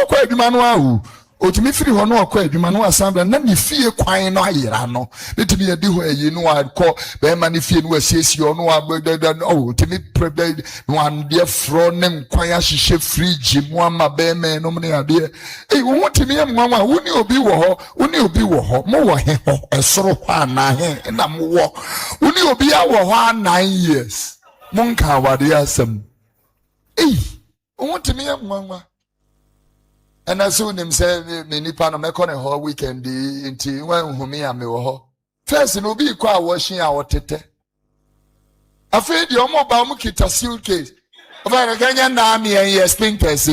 kwa adwuma no awu otumi firi ho no kwa adwuma no assembly na ne fie kwan no ayera no netimi adi ho ayi no akọ be ma ne fie no asiesie no otumi prebe no ande fro ne nkwan ahihye fridge mu ama be me no ne ade wo timi amwa woni obi wo ho mo wo he ho esoro ho ana he na mo wo woni obi awo ho 9 years monka wade asem wo timi amwa and as soon as me nipa no me kọ ne ho weekend nti wan humi a me wo ho first no bi kwa washing a wotete afi di omo ba mu kita suitcase over Ghanaian na me en spinters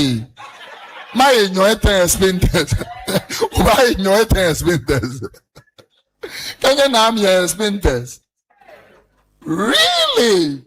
my enyo spinters why enyo spinters Ghanaian na me spinters really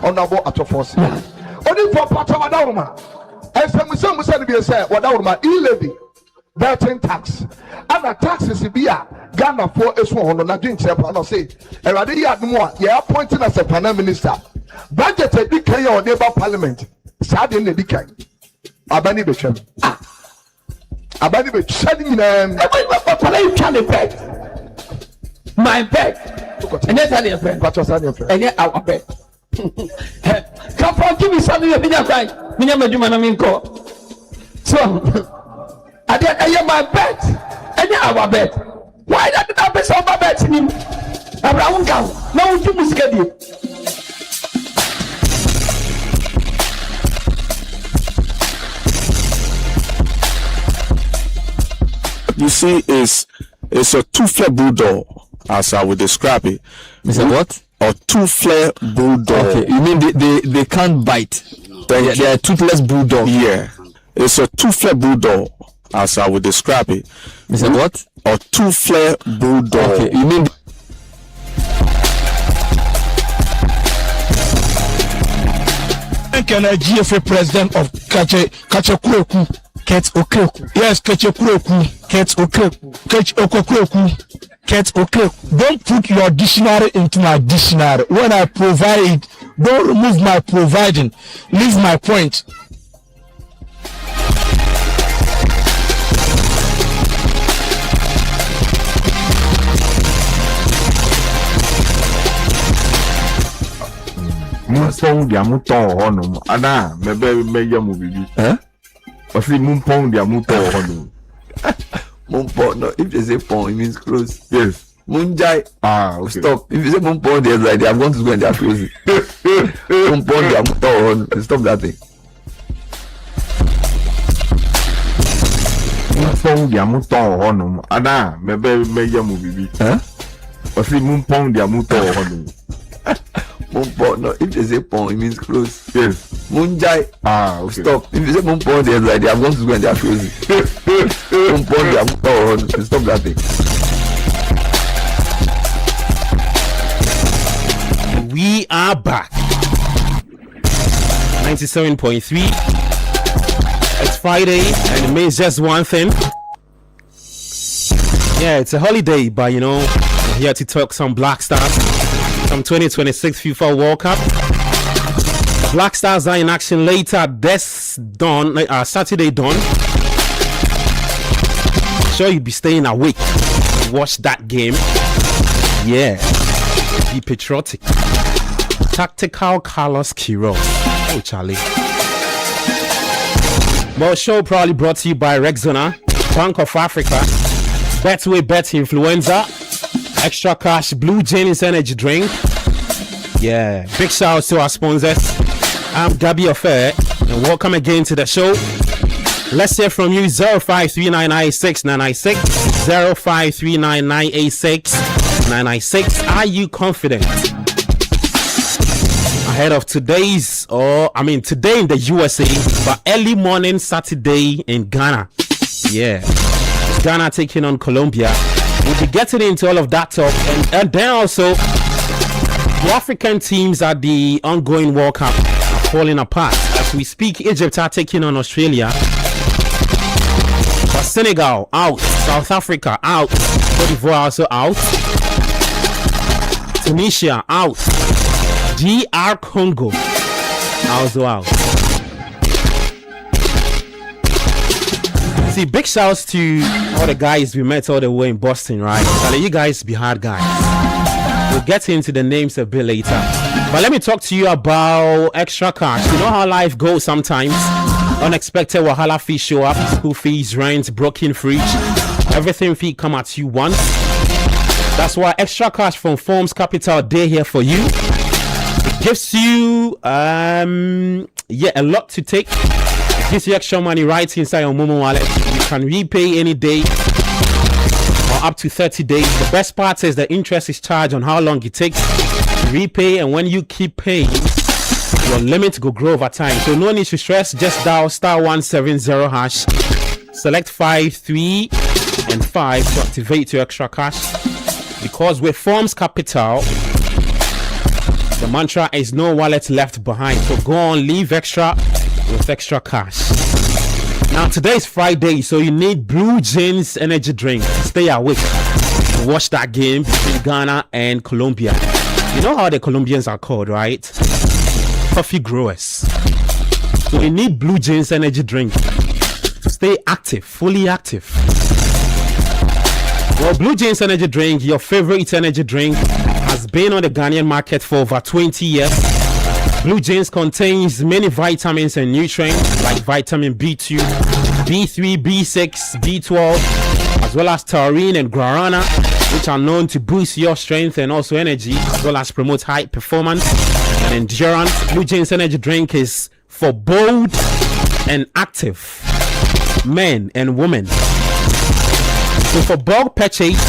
honorable Attah-Mensah. Only for Panorama. And some said to say, what our e-levy, vetting tax, and the taxes be a Ghana for a small on a drink chapel. Say, and I did more. You are appointed as a Prime Minister. Budget a decay or neighbor parliament. Sad in the decay. Abani Bechem. Abani Bechem. My bed. And that's your friend. What was your friend? And yet our bed. Come on, give me something. You've been right. So, I did my bed. And yet our bed. Why did I be so my bed? Around now, no, you must get you. You see, it's a two-flare bulldog, as I would describe it. Is it what? A two-flare bulldog. Okay, you mean they can't bite? They are toothless bulldog. Yeah, it's a two-flare bulldog, as I would describe it. Is it what? A two-flare bulldog. Okay, you mean? GFA president of Kachakuroku. Ket Okreku. Yes, Kachakuroku. Ket Okreku. Ket Okreku. Don't put your dictionary into my dictionary. When I provide, don't remove my providing. Leave my point. Mumpong dia muton honum. Ana, me ya mu bibi. I see mumpong dia muton honum. Mumpong, no, if they say pong, it means close. Yes. Munjai. Okay. Stop. If you say mumpong, they're like they are going to go and they are closing. Mumpong dia muton honum. Stop that thing. Mumpong dia muton honum. Ana, me ya mu bibi. I see mumpong dia muton honum. Mumpong, no, if they say pong, it means close. Yes. Munjai. Okay. Stop. If you say mumpong, they're like they are going to go and they are closing. Mumpong dia muton honum. Stop that thing. We are back. 97.3. It's Friday and it means just one thing. Yeah, it's a holiday, but you know, we're here to talk some Black Stars. Some 2026 FIFA World Cup. Black Stars are in action later this Saturday dawn. Sure, you'll be staying awake to watch that game. Yeah, be patriotic. Tactical Carlos Queiroz. Oh, Charlie. Well, show probably brought to you by Rexona, Bank of Africa, Betway Bet Influenza, Extra Cash, Blue James Energy Drink. Yeah, big shout out to our sponsors. I'm Gabby Affair, and welcome again to the show. Let's hear from you. 053996 053996 Are you confident ahead of today in the USA, but early morning Saturday in Ghana? Yeah, Ghana taking on Colombia. We'll be getting into all of that talk, and then also the African teams at the ongoing World Cup are falling apart. As we speak, Egypt are taking on Australia. But Senegal out, South Africa out, Cote d'Ivoire also out, Tunisia out, DR Congo also out. See, big shouts to all the guys we met all the way in Boston, right? So you guys be hard guys. We'll get into the names a bit later. But let me talk to you about extra cash. You know how life goes sometimes. Unexpected wahala fees show up. School fees, rent, broken fridge. Everything fee come at you once. That's why extra cash from Forms Capital Day here for you. It gives you a lot to take. It gives you extra money right inside your Momo wallet. You can repay any day or up to 30 days. The best part is the interest is charged on how long it takes to repay, and when you keep paying, your limit will grow over time. So no need to stress. Just dial *170 hash. Select 5, 3, and 5 to activate your extra cash. Because with Forms Capital, the mantra is no wallet left behind. So go on, leave extra with extra cash. Now today is Friday, so you need Blue Jeans energy drink. Stay awake. Watch that game between Ghana and Colombia. You know how the Colombians are called, right? Coffee growers. So you need Blue Jeans energy drink to stay active, fully active. Well, Blue Jeans energy drink, your favorite energy drink, has been on the Ghanaian market for over 20 years. Blue Jeans contains many vitamins and nutrients like vitamin B2, B3, B6, B12, as well as taurine and guarana, which are known to boost your strength and also energy, as well as promote high performance and endurance. Blue Jeans energy drink is for bold and active men and women. So for bulk purchase,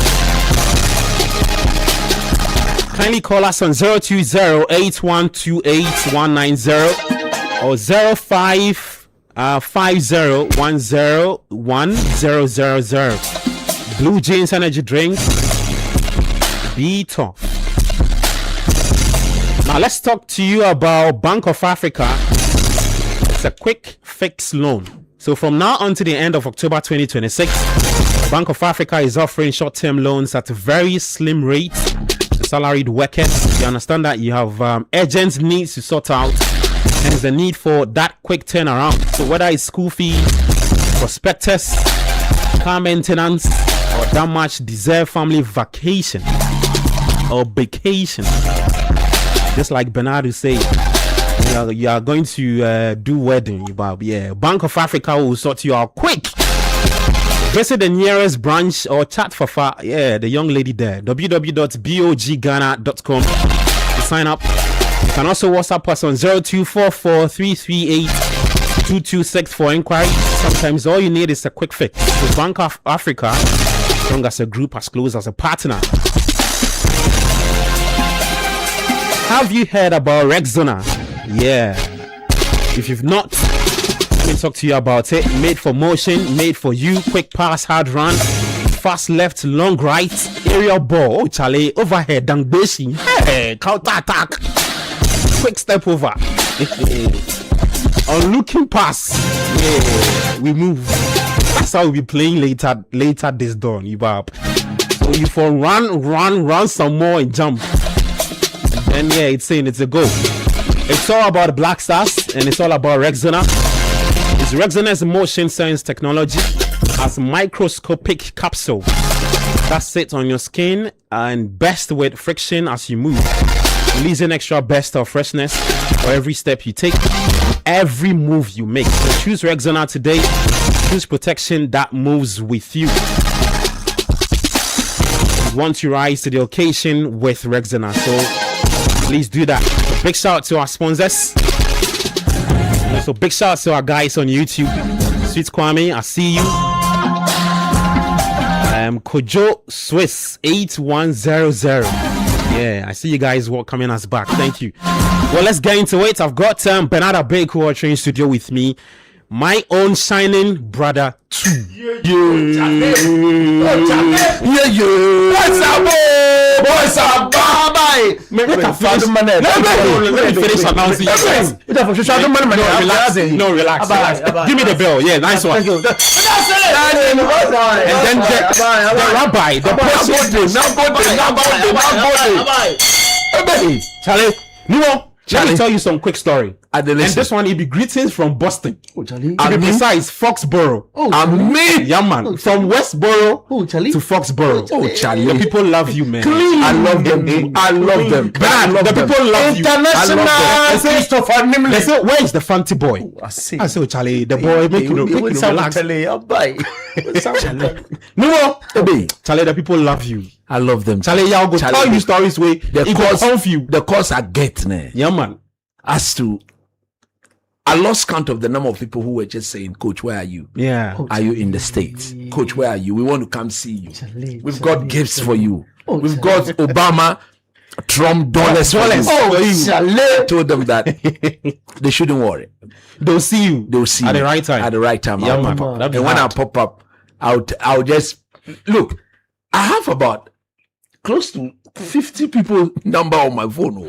kindly call us on 020-8128-190 or 0550101000. Blue Jeans energy drink. Be tough. Now let's talk to you about Bank of Africa. It's a quick fix loan. So from now on to the end of October 2026, Bank of Africa is offering short-term loans at a very slim rate to salaried workers. You understand that you have urgent needs to sort out, and there's a need for that quick turnaround. So whether it's school fees, prospectus, car maintenance, or that much deserved family vacation or vacation, just like Bernardo said, you are going to do wedding. Bank of Africa will sort you out quick. Visit the nearest branch or chat for the young lady there. www.bogghana.com to sign up. You can also WhatsApp us on 0244-338-2264 for inquiries. Sometimes all you need is a quick fix. The Bank of Africa, as long as a group, as close as a partner. Have you heard about Rexona? Yeah. If you've not, let me talk to you about it. Made for motion, made for you. Quick pass, hard run, fast left, long right, aerial ball. Oh, Charlie, overhead, down bashing. Hey, counter attack. Quick step over. On looking pass. Yeah, we move. That's how we'll be playing later this dawn. So you for run some more and jump. And yeah, it's saying it's a go. It's all about Black Stars and it's all about Rexona. It's Rexona's motion science technology as microscopic capsule that sits on your skin and best with friction as you move, releasing extra burst of freshness for every step you take, every move you make. So choose Rexona today. Choose protection that moves with you. You want to rise to the occasion with Rexona, so please do that. So big shout out to our sponsors. So big shout out to our guys on YouTube. Sweet Kwame, I see you. Kojo Swiss 8100. Yeah, I see you guys coming us back. Thank you. Well, let's get into it. I've got Bernard Abeg who are in studio with me. My own shining brother too. Yeah. What's up, boy? boys are bye. Let me finish announcing. No, relax. Give me the bell. Yeah, nice one. And then the rabbi, the Charlie, let me tell you some quick story. And this one, it'll be greetings from Boston. Besides Foxborough. Yeah, man. From Westboro to Foxborough. The people love you, man. I love them. The people love you. International. They say, where is the fancy boy? I say, Charlie, the boy make you relax. Charlie, the people love you. I love them. Charlie, y'all go tell you stories where the course I get, man. Yeah, man. As to, I lost count of the number of people who were just saying, Coach, where are you? Yeah. Are you in the States? Coach, where are you? We want to come see you. We've got gifts for you. We've got Obama, Trump dollars for you. I told them that they shouldn't worry. They'll see you. They'll see at me the right time. At the right time. Yeah, man. And when I pop up, I'll just look. I have about close to 50 people number on my phone.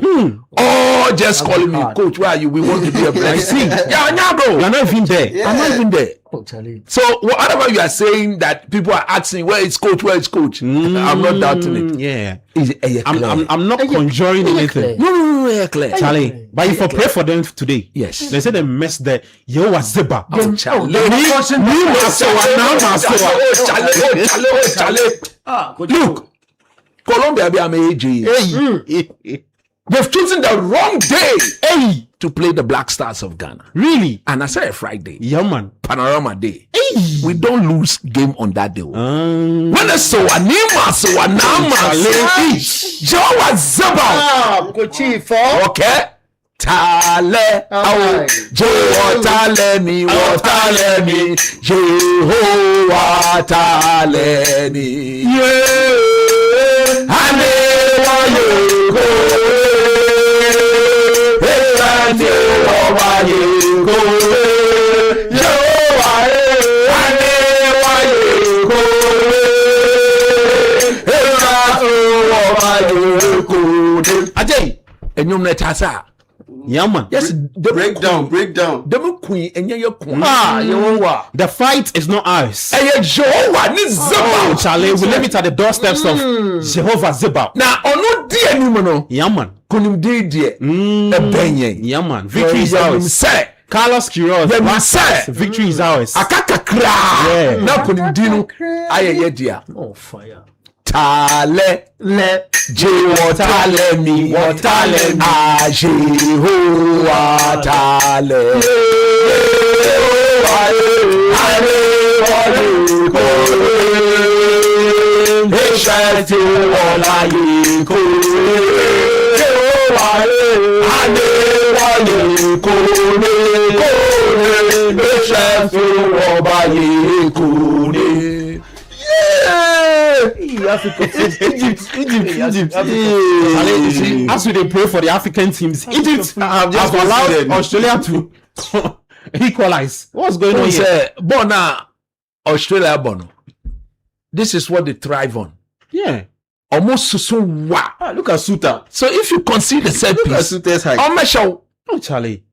Oh, just calling me, Coach, where are you? We want to do a blessing. Yeah, bro. You're not even there. I'm not even there. So whatever you are saying that people are asking, where is Coach? Where is Coach? I'm not doubting it. Yeah. I'm not conjuring anything. No, clear. Charlie, but if I pray for them today, yes. They said they messed the Yehovah Zeba. Look. Colombia be amazing. They've chosen the wrong day to play the Black Stars of Ghana. Really? And I said a Friday. Yeah, man. Panorama day. We don't lose game on that day. When I saw Anima, so Anama, Joe Zeba. Okay. Tale, Joe Tale me, Jehovah Tale me. Yeah. And you go, and you go, Ajay, and you met us. Yeah, man. Yes, breakdown. The queen and your queen. The fight is not ours. Oh, Charlie, we leave it at the doorsteps of Jehovah Zeba. Now, on no dear numono. Yeah, man. Couldn't dear. Yeah, man. Victory is ours. Carlos Quiroz. Victory is ours. Akaka cry. Yeah. Now couldn't do. Aye, dear. Oh, fire. Tale Tale me Jehovah Tale Egypt. As we pray for the African teams, Egypt have allowed Australia to equalize. What's going on here? Bona Australia bono. This is what they thrive on. Yeah. Almost so wow. Look at Suta. So if you concede the set piece, oh, Charlie.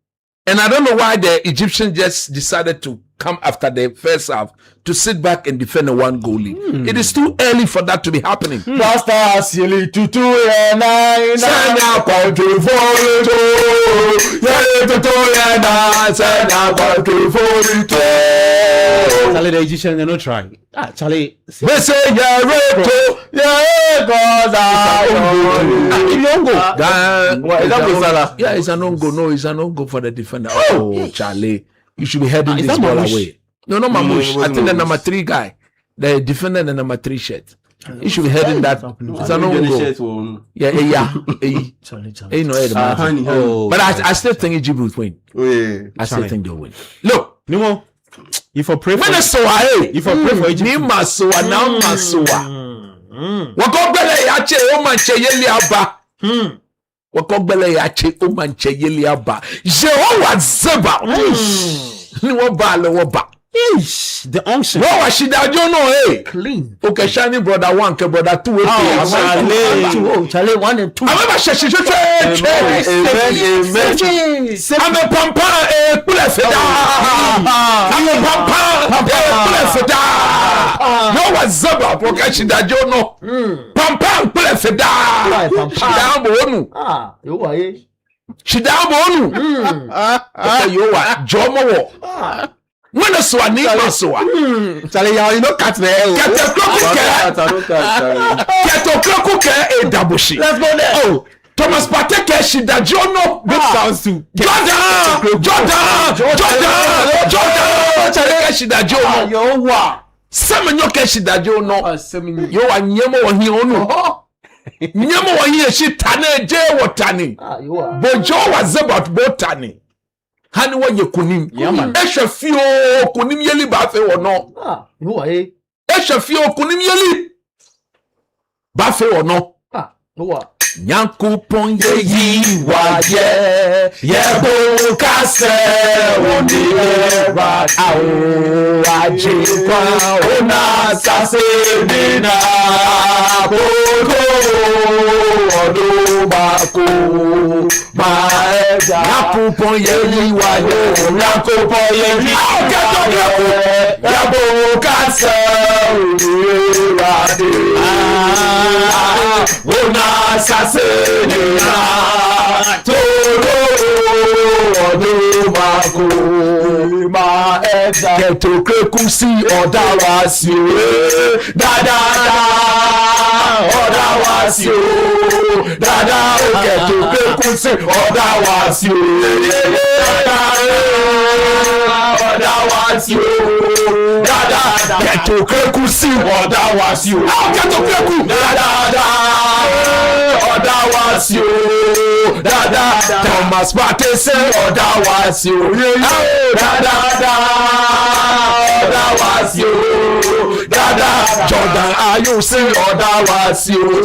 And I don't know why the Egyptians just decided to come after the first half to sit back and defend a one goal lead. It is too early for that to be happening. Charlie, the Egyptians, they don't try. Charlie. They say, it's an on-go. No, it's an on-go for the defender. Oh, Charlie. You should be heading this ball away. No, Mamush. I think the number 3 guy, the defender, the number 3 shirt. You should be heading that. It's an on-go. Yeah. But I still think Egypt will win. I still think they'll win. Look, Nimo, if I pray for Egypt, Nima soa now masoa. Wakogbele yache o manche yeli aba. Wakogbele yache o manche yeli aba. Jehovah Zeba. Ni wo ba le wo ba. The unction. No, I should have you know, hey. Clean. Okay, shining brother 1, brother 2, Charlie 1 and 2. I'm a I'm a pampa, no was Zaba, because she that you know. Pampa, You are she down bonu. You are Jomo. When a swan, Charlie, you know, cat there. Get a clock, a double sheet. Let's go there. Oh, Thomas Pateke, she that you know. Big sounds too. Jordan, Charlie, she that you know. Seven your cash that you know. You are Nyamo here. Nyamo here, she tane, J. Watani. But Joe was about botany. Hani wa yekunim. Esha fio kunim yeli bafe wono. You are Esha fio kunim yeli bafe wono. You are Nyankopon ye yi wa ye bo kase woni ra awo ajikwa ona sase dina koko odo bako ma eja Nyankopon ye yi wa ye Nyankopon ye yi ya bo kase woni ra de ona Sasenina Toro Odumako Ma Eda Keto Krekusi Odawasi Dada Odawasi Dada Keto Krekusi Odawasi Odawasi Dada Keto Krekusi Odawasi Keto Kreku Dada was you, Dada, Thomas Pate say, that was you, Dada, that was you, Dada, Jordan, are you say, that was you,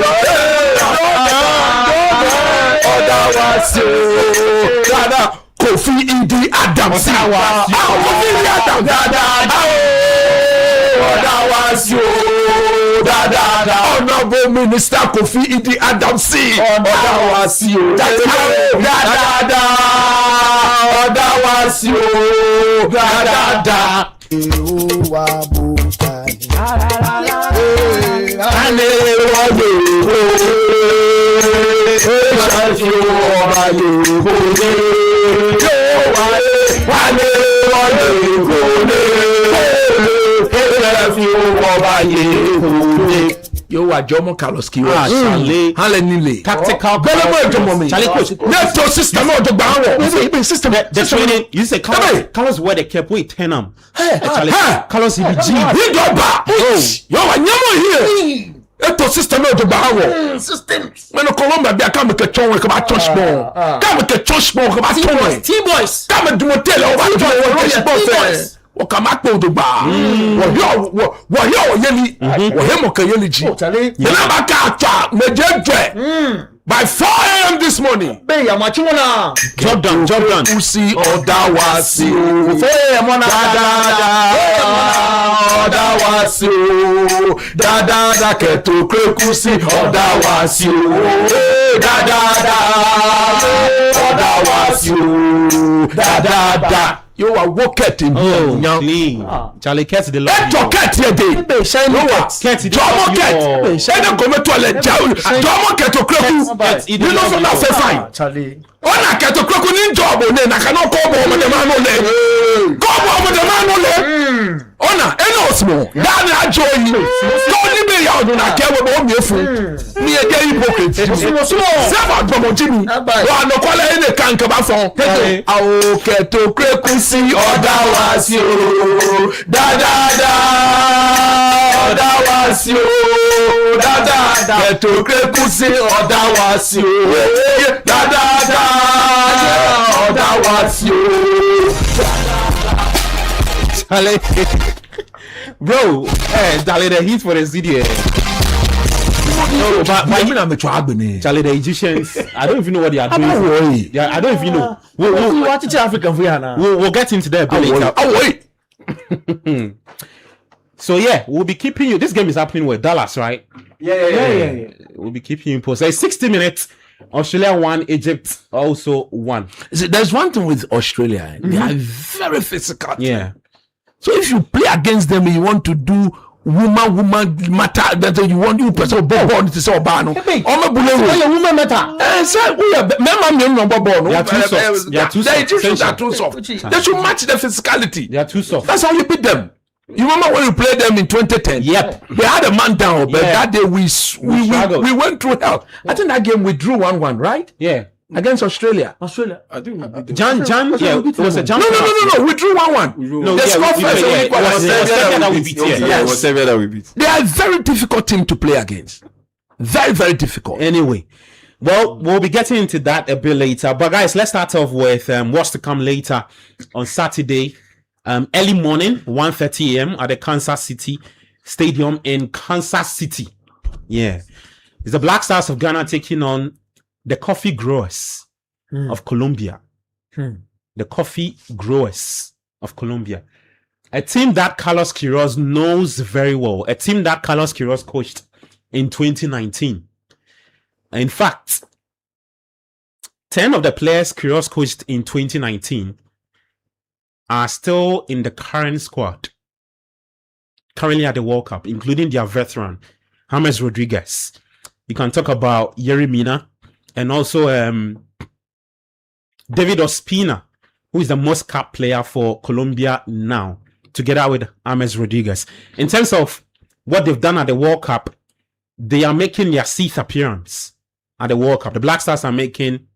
that was you, Dada, Kofi Idi Adams, that was you. Honorable Minister Kofi Idi Adams, that was you. That was you. Yo wa Jomo Kaloski wa Charlie Halenile tactical Charlie coach neto system of the bound system the training you say Carlos where they kept we tenam Charlie Carlos EBG we go back yo wa nyamo here eto system of the bound system when Colombia be come ke chon we come touch ball come ke touch ball come T-boys come do motel o wa T-boys Okamakpo do ba wo yo yeli wo hemo ka yeli ji na ba ka twa mejeje by 4 a.m. this morning be ya machi wona Jordan usi odawasi 4 a.m. wona odawasi dada keto krekusi odawasi odawasi dada you are wicked in here. Charlie, catch the Lord. Cat here, day. No what? Cat. Jomo cat. Say no come to a Jomo cat to Kroku. You know from that fine. Charlie. Ona cat to Kroku in job. I cannot call over the man only. Come over the man only. Ona, eno small. That I join you. Don't be out on a care about me. Me a gay hypocrite. Seven from Jimmy. One no call any can't come from. Oh, cat to Kroku. See, that was you. That was you. Get to great pussy, that was you. That was you. Charlie, bro, Charlie, the heat for the CD. No, but Charlie, the Egyptians, I don't even know what they are doing. I don't even know. We'll get into that later. Oh, wait. So yeah, we'll be keeping you. This game is happening with Dallas, right? Yeah. We'll be keeping you in post. It's 60 minutes. Australia won, Egypt also won. See, there's one thing with Australia. They are very physical. Yeah. So if you play against them, you want to do woman matter. That you want you person ball to say obano. Woman matter. Say we are member ball. They are too soft. They are too soft. They should match the physicality. They are too soft. That's how you beat them. You remember when you played them in 2010? Yep. They had a man down, but that day we went through hell. I think that game we drew 1-1, right? Yeah. Against Australia. I think we beat them. Jan, yeah, it was a Jan. No. We drew 1-1. No, They scored first. it was Serbia that we beat. They are a very difficult team to play against. Very, very difficult. Anyway, well, we'll be getting into that a bit later. But guys, let's start off with what's to come later on Saturday. Early morning, 1:30 a.m. at the Kansas City Stadium in Kansas City. Yeah. It's the Black Stars of Ghana taking on the Coffee Growers of Colombia. The Coffee Growers of Colombia. A team that Carlos Queiroz knows very well. A team that Carlos Queiroz coached in 2019. In fact, 10 of the players Queiroz coached in 2019 are still in the current squad, currently at the World Cup, including their veteran, James Rodriguez. You can talk about Yerry Mina and also David Ospina, who is the most capped player for Colombia now, together with James Rodriguez. In terms of what they've done at the World Cup, they are making their 6th appearance at the World Cup. The Black Stars are making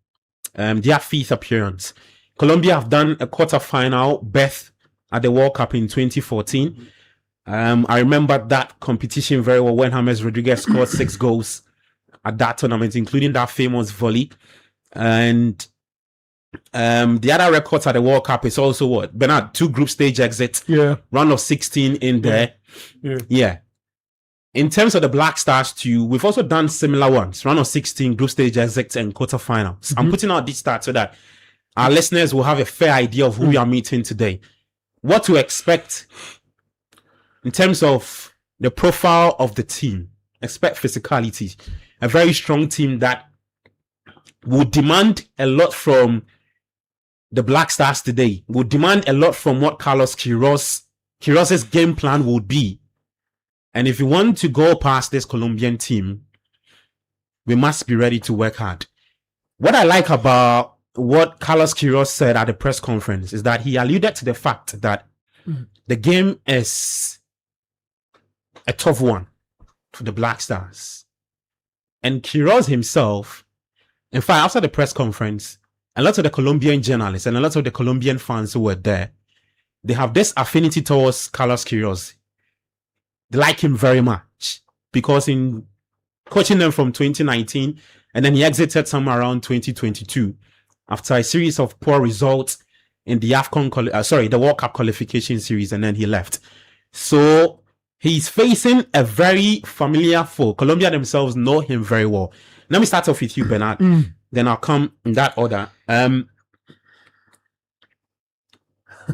their 5th appearance. Colombia have done a quarter-final berth at the World Cup in 2014. I remember that competition very well when James Rodriguez scored 6 goals at that tournament, including that famous volley. And the other records at the World Cup is also what? Bernard, 2 group stage exits. Yeah. Round of 16 in there. Yeah. In terms of the Black Stars too, we've also done similar ones. Round of 16, group stage exits, and quarterfinals. I'm putting out this start so that our listeners will have a fair idea of who we are meeting today. What to expect in terms of the profile of the team. Expect physicality. A very strong team that would demand a lot from the Black Stars today. Would demand a lot from what Carlos Queiroz's game plan would be. And if you want to go past this Colombian team, we must be ready to work hard. What I like about what Carlos Queiroz said at the press conference is that he alluded to the fact that the game is a tough one for the Black Stars. And Queiroz himself, in fact, after the press conference, a lot of the Colombian journalists and a lot of the Colombian fans who were there, they have this affinity towards Carlos Queiroz. They like him very much because in coaching them from 2019 and then he exited somewhere around 2022 after a series of poor results in the the World Cup qualification series, and then he left. So he's facing a very familiar foe. Colombia themselves know him very well. Let me start off with you, Bernard. Then I'll come in that order.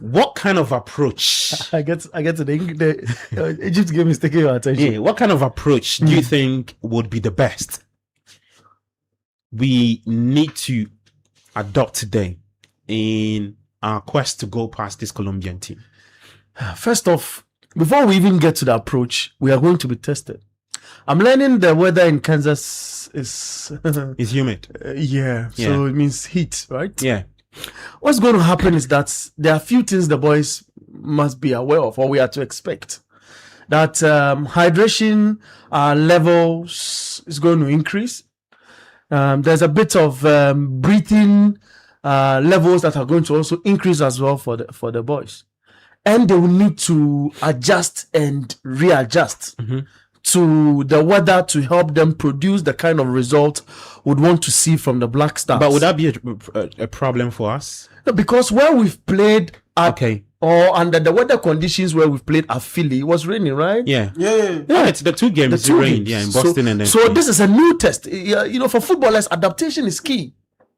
What kind of approach? I get to the Egypt game is taking your attention. Yeah, what kind of approach do you think would be the best we need to adopt today in our quest to go past this Colombian team? First off, before we even get to the approach, we are going to be tested. I'm learning the weather in Kansas is It's humid. So it means heat, right? Yeah. What's going to happen is that there are a few things the boys must be aware of, or we are to expect. That hydration levels is going to increase. There's a bit of breathing levels that are going to also increase as well for the boys, and they will need to adjust and readjust to the weather to help them produce the kind of result we'd want to see from the Black Stars. But would that be a problem for us? No, because where we've played at, or under the weather conditions where we've played at Philly, it was raining, right? Yeah. It's the 2 games. It rained, in Boston and then. So this is a new test. For footballers, adaptation is key.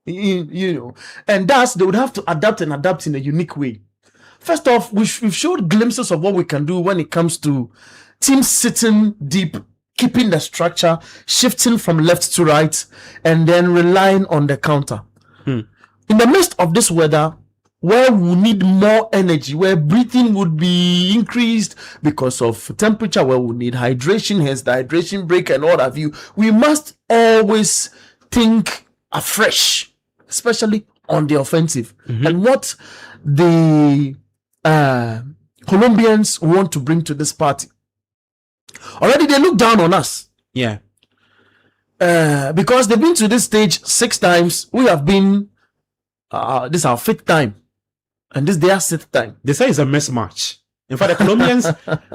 And thus they would have to adapt in a unique way. First off, we've showed glimpses of what we can do when it comes to teams sitting deep, keeping the structure, shifting from left to right, and then relying on the counter. In the midst of this weather, where we need more energy, where breathing would be increased because of temperature, where we need hydration, hence the hydration break and all have you, we must always think afresh, especially on the offensive. And what the Colombians want to bring to this party. Already they look down on us. Yeah. Because they've been to this stage 6 times. We have been, this is our 5th time. And this is their 6th time. They say it's a mismatch. In fact, the Colombians,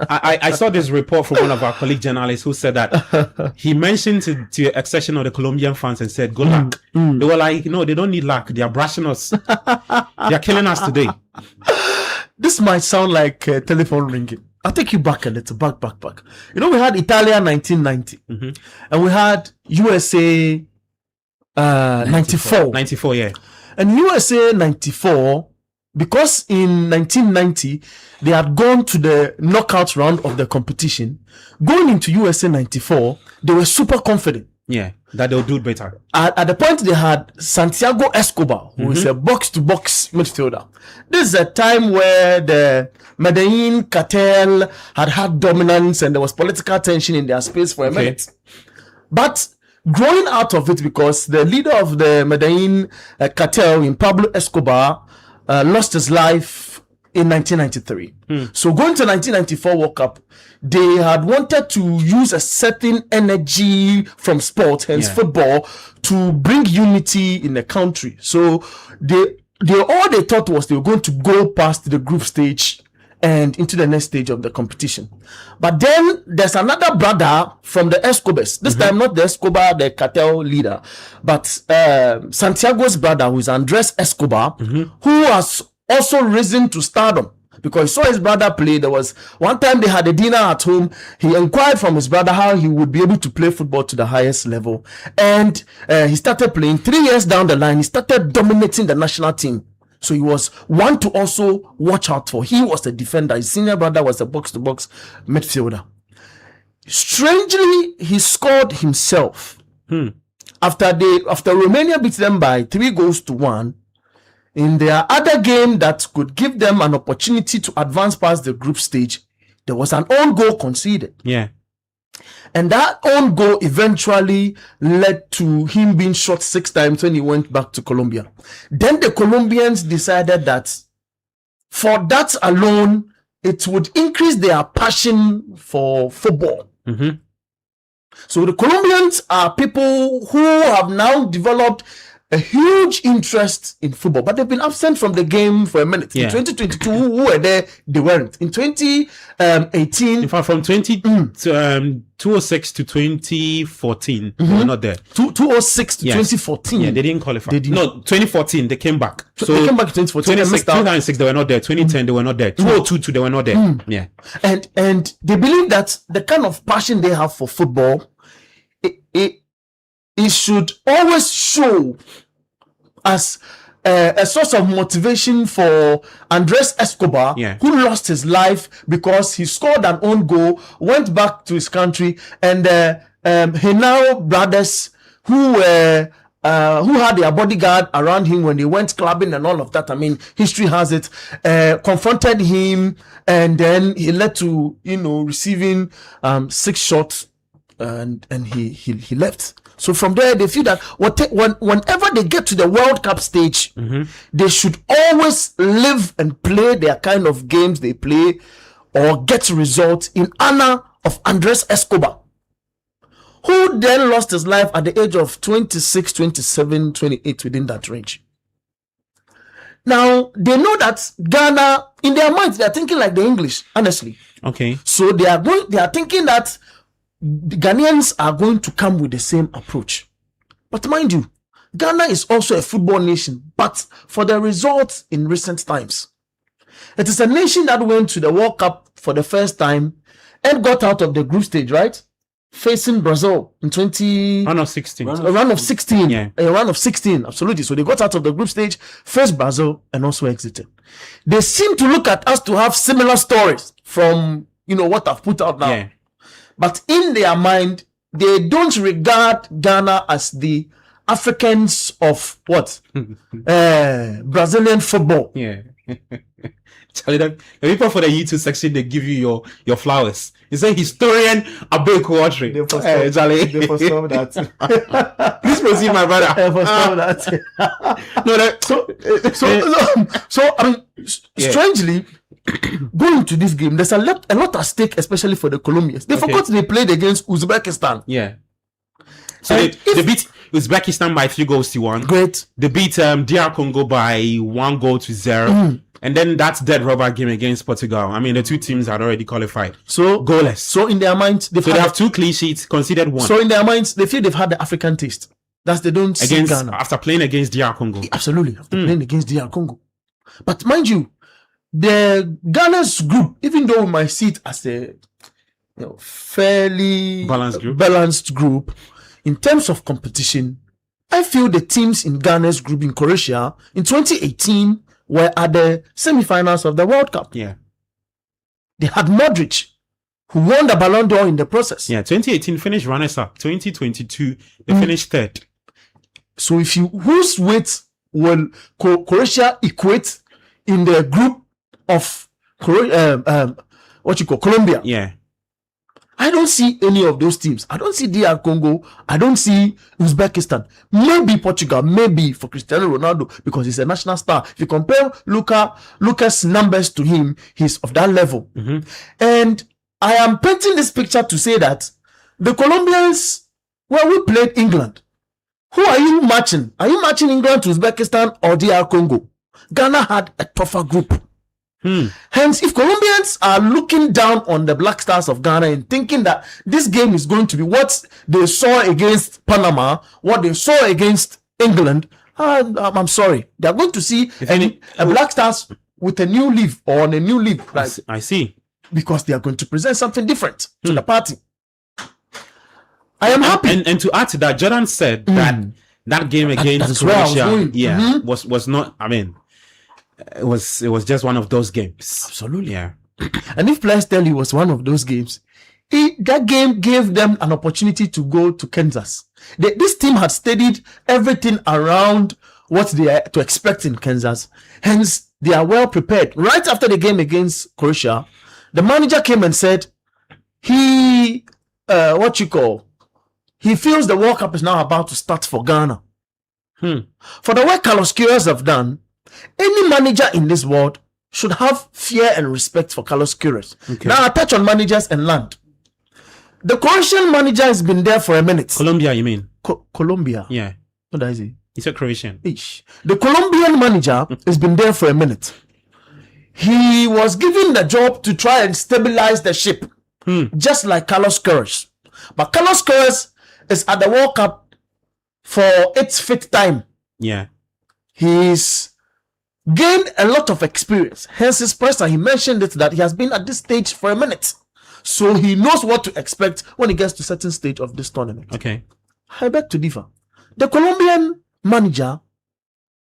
I saw this report from one of our colleague journalists who said that he mentioned to a section of the Colombian fans and said, good luck. They were like, no, they don't need luck. They are brushing us. They are killing us today. This might sound like telephone ringing. I'll take you back a little, back. You know, we had Italia 1990, and we had USA 94. 94, yeah. And USA 94, because in 1990, they had gone to the knockout round of the competition, going into USA 94, they were super confident. Yeah, that they'll do better. At the point they had Santiago Escobar, who is a box-to-box midfielder. This is a time where the Medellin cartel had dominance and there was political tension in their space for a minute. But growing out of it, because the leader of the Medellin cartel, in Pablo Escobar, lost his life in 1993. So going to 1994 World Cup, they had wanted to use a certain energy from sport, hence football, to bring unity in the country. So they thought was they were going to go past the group stage and into the next stage of the competition. But then there's another brother from the Escobars. This time not the Escobar, the cartel leader, but Santiago's brother, who is Andres Escobar, who has also risen to stardom because he saw his brother play. There was one time they had a dinner at home. He inquired from his brother how he would be able to play football to the highest level, and he started playing. 3 years down the line, he started dominating the national team. So he was one to also watch out for. He was a defender. His senior brother was a box-to-box midfielder. Strangely, he scored himself after Romania beat them by 3-1 in their other game that could give them an opportunity to advance past the group stage. There was an own goal conceded. Yeah. And that own goal eventually led to him being shot 6 times when he went back to Colombia. Then the Colombians decided that for that alone, it would increase their passion for football. So the Colombians are people who have now developed a huge interest in football, but they've been absent from the game for a minute. In 2022, who were there? They weren't. In 2018, in fact, from 206 to 2014, they were not there. 206 to 2014. Yeah, they didn't qualify. No, 2014 they came back. So they came back in 2014. 2006 they were not there. 2010 they were not there. 2002 they were not there. Yeah, and they believe that the kind of passion they have for football, it should always show as a source of motivation for Andres Escobar, who lost his life because he scored an own goal, went back to his country, and Henao brothers who had their bodyguard around him when they went clubbing and all of that. I mean, history has it. Confronted him, and then he led to receiving 6 shots, and he left. So from there, they feel that whenever they get to the World Cup stage, they should always live and play their kind of games they play or get results in honor of Andres Escobar, who then lost his life at the age of 26, 27, 28, within that range. Now, they know that Ghana, in their minds, they are thinking like the English, honestly. Okay. So they are thinking that the Ghanaians are going to come with the same approach. But mind you, Ghana is also a football nation, but for the results in recent times. It is a nation that went to the World Cup for the first time and got out of the group stage, right? facing Brazil in Round of 16. a round of 16. Yeah. A round of 16, absolutely. So they got out of the group stage, faced Brazil, and also exited. They seem to look at us to have similar stories from what I've put out now. Yeah. But in their mind, they don't regard Ghana as the Africans of what? Brazilian football. Yeah. Charlie, the people for the YouTube section, they give you your flowers. It's a historian Abe Quadri. Charlie. They for stop that. Please proceed, my brother. They for stop that. So I mean, strangely, going to this game, there's a lot at stake, especially for the Colombians. They forgot they played against Uzbekistan. Yeah. So they beat Uzbekistan by 3-1. Great. They beat DR Congo by 1-0. And then that's dead rubber game against Portugal. I mean, the two teams had already qualified. So goalless. So in their minds, they have 2 clean sheets, conceded 1. So in their minds, they feel they've had the African taste. That's they don't see Ghana after playing against DR Congo. Absolutely, after playing against DR Congo. But mind you, the Ghana's group, even though we might see it as a fairly balanced group, in terms of competition, I feel the teams in Ghana's group in Croatia in 2018 were at the semi-finals of the World Cup. Yeah. They had Modric, who won the Ballon d'Or in the process. Yeah, 2018 finished runners-up. 2022, they finished third. So whose weight will Croatia equate in the group of Colombia? Yeah. I don't see any of those teams. I don't see DR Congo. I don't see Uzbekistan. Maybe Portugal. Maybe for Cristiano Ronaldo because he's a national star. If you compare Lucas' numbers to him, he's of that level. And I am painting this picture to say that the Colombians, we played England. Who are you matching? Are you matching England to Uzbekistan or DR Congo? Ghana had a tougher group. Hence, if Colombians are looking down on the Black Stars of Ghana and thinking that this game is going to be what they saw against Panama, what they saw against England, I'm sorry. They're going to see a Black Stars with a new leaf or on a new leaf. Right? I see. Because they are going to present something different to the party. I am happy. And to add to that, Jordan said that game against Croatia was not, I mean, it was just one of those games. Absolutely. Yeah. And if players tell you it was one of those games, that game gave them an opportunity to go to Kansas. This team had studied everything around what they are to expect in Kansas. Hence, they are well prepared. Right after the game against Croatia, the manager came and said he feels the World Cup is now about to start for Ghana. For the way Carlos Queiroz have done, any manager in this world should have fear and respect for Carlos Queiroz. Okay. Now I touch on managers and land. The Croatian manager has been there for a minute. Colombia, you mean? Colombia. Yeah. What is he? He's a Croatian. The Colombian manager has been there for a minute. He was given the job to try and stabilize the ship, just like Carlos Queiroz. But Carlos Queiroz is at the World Cup for its 5th time. Yeah. He's gained a lot of experience. Hence his presser, he mentioned it that he has been at this stage for a minute. So he knows what to expect when he gets to a certain stage of this tournament. Okay. I beg to differ. The Colombian manager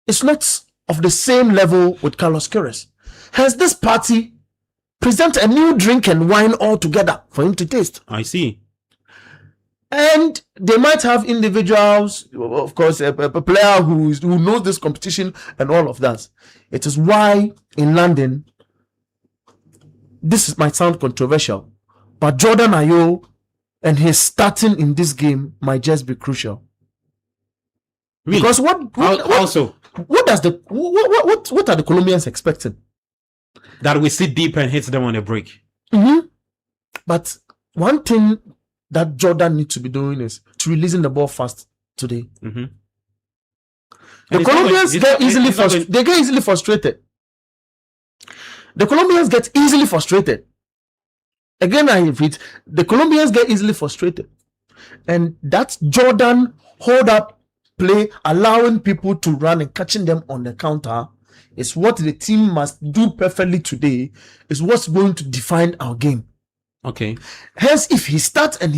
is not of the same level with Carlos Queiroz. Hence this party present a new drink and wine altogether for him to taste. I see. And they might have individuals, of course, a player who knows this competition and all of that. It is why in London, this might sound controversial, but Jordan Ayew and his starting in this game might just be crucial. Really? Because what are the Colombians expecting? That we sit deep and hit them on a break. But one thing that Jordan needs to be doing is to releasing the ball fast today. The Colombians get easily frustrated. The Colombians get easily frustrated. Again, I repeat, the Colombians get easily frustrated. And that's Jordan hold up play, allowing people to run and catching them on the counter is what the team must do perfectly today, is what's going to define our game. Okay. Hence, if he starts and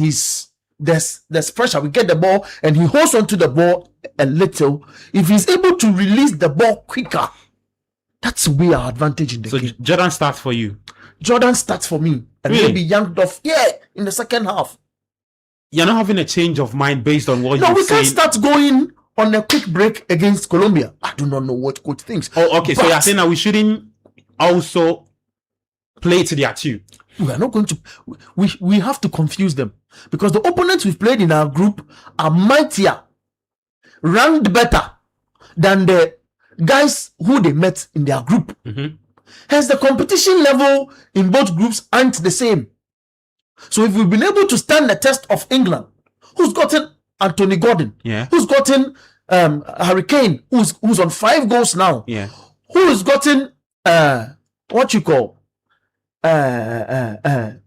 there's pressure, we get the ball and he holds onto the ball a little. If he's able to release the ball quicker, that's we our advantage in the game. So Jordan starts for you. Jordan starts for me, and Really? maybe Young Duff, in the second half. You're not having a change of mind based on what No, you're we saying. can't start going on a quick break against Colombia. I do not know what coach thinks. Oh, okay. So But you're saying that we shouldn't also play to their tune. we are not going to. We have to confuse them because the opponents we've played in our group are mightier, ranked better than the guys who they met in their group. Hence, the competition level in both groups aren't the same. So, if we've been able to stand the test of England, who's gotten Anthony Gordon, who's gotten Hurricane, who's on 5 goals now, who's gotten what you call Saka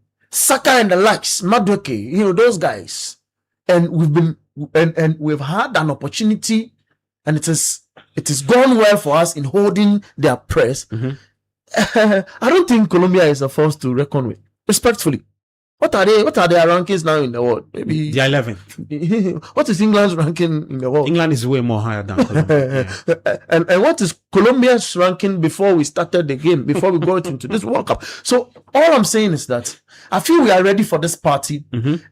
and the likes, Madueke, those guys, and we've had an opportunity, and it is gone well for us in holding their press. I don't think Colombia is a force to reckon with. Respectfully, what are their rankings now in the world? Maybe the 11th. What is England's ranking in the world? England is way more higher than Colombia. And what is Colombia's ranking before we started the game, before we got into this World Cup? So all I'm saying is that I feel we are ready for this party,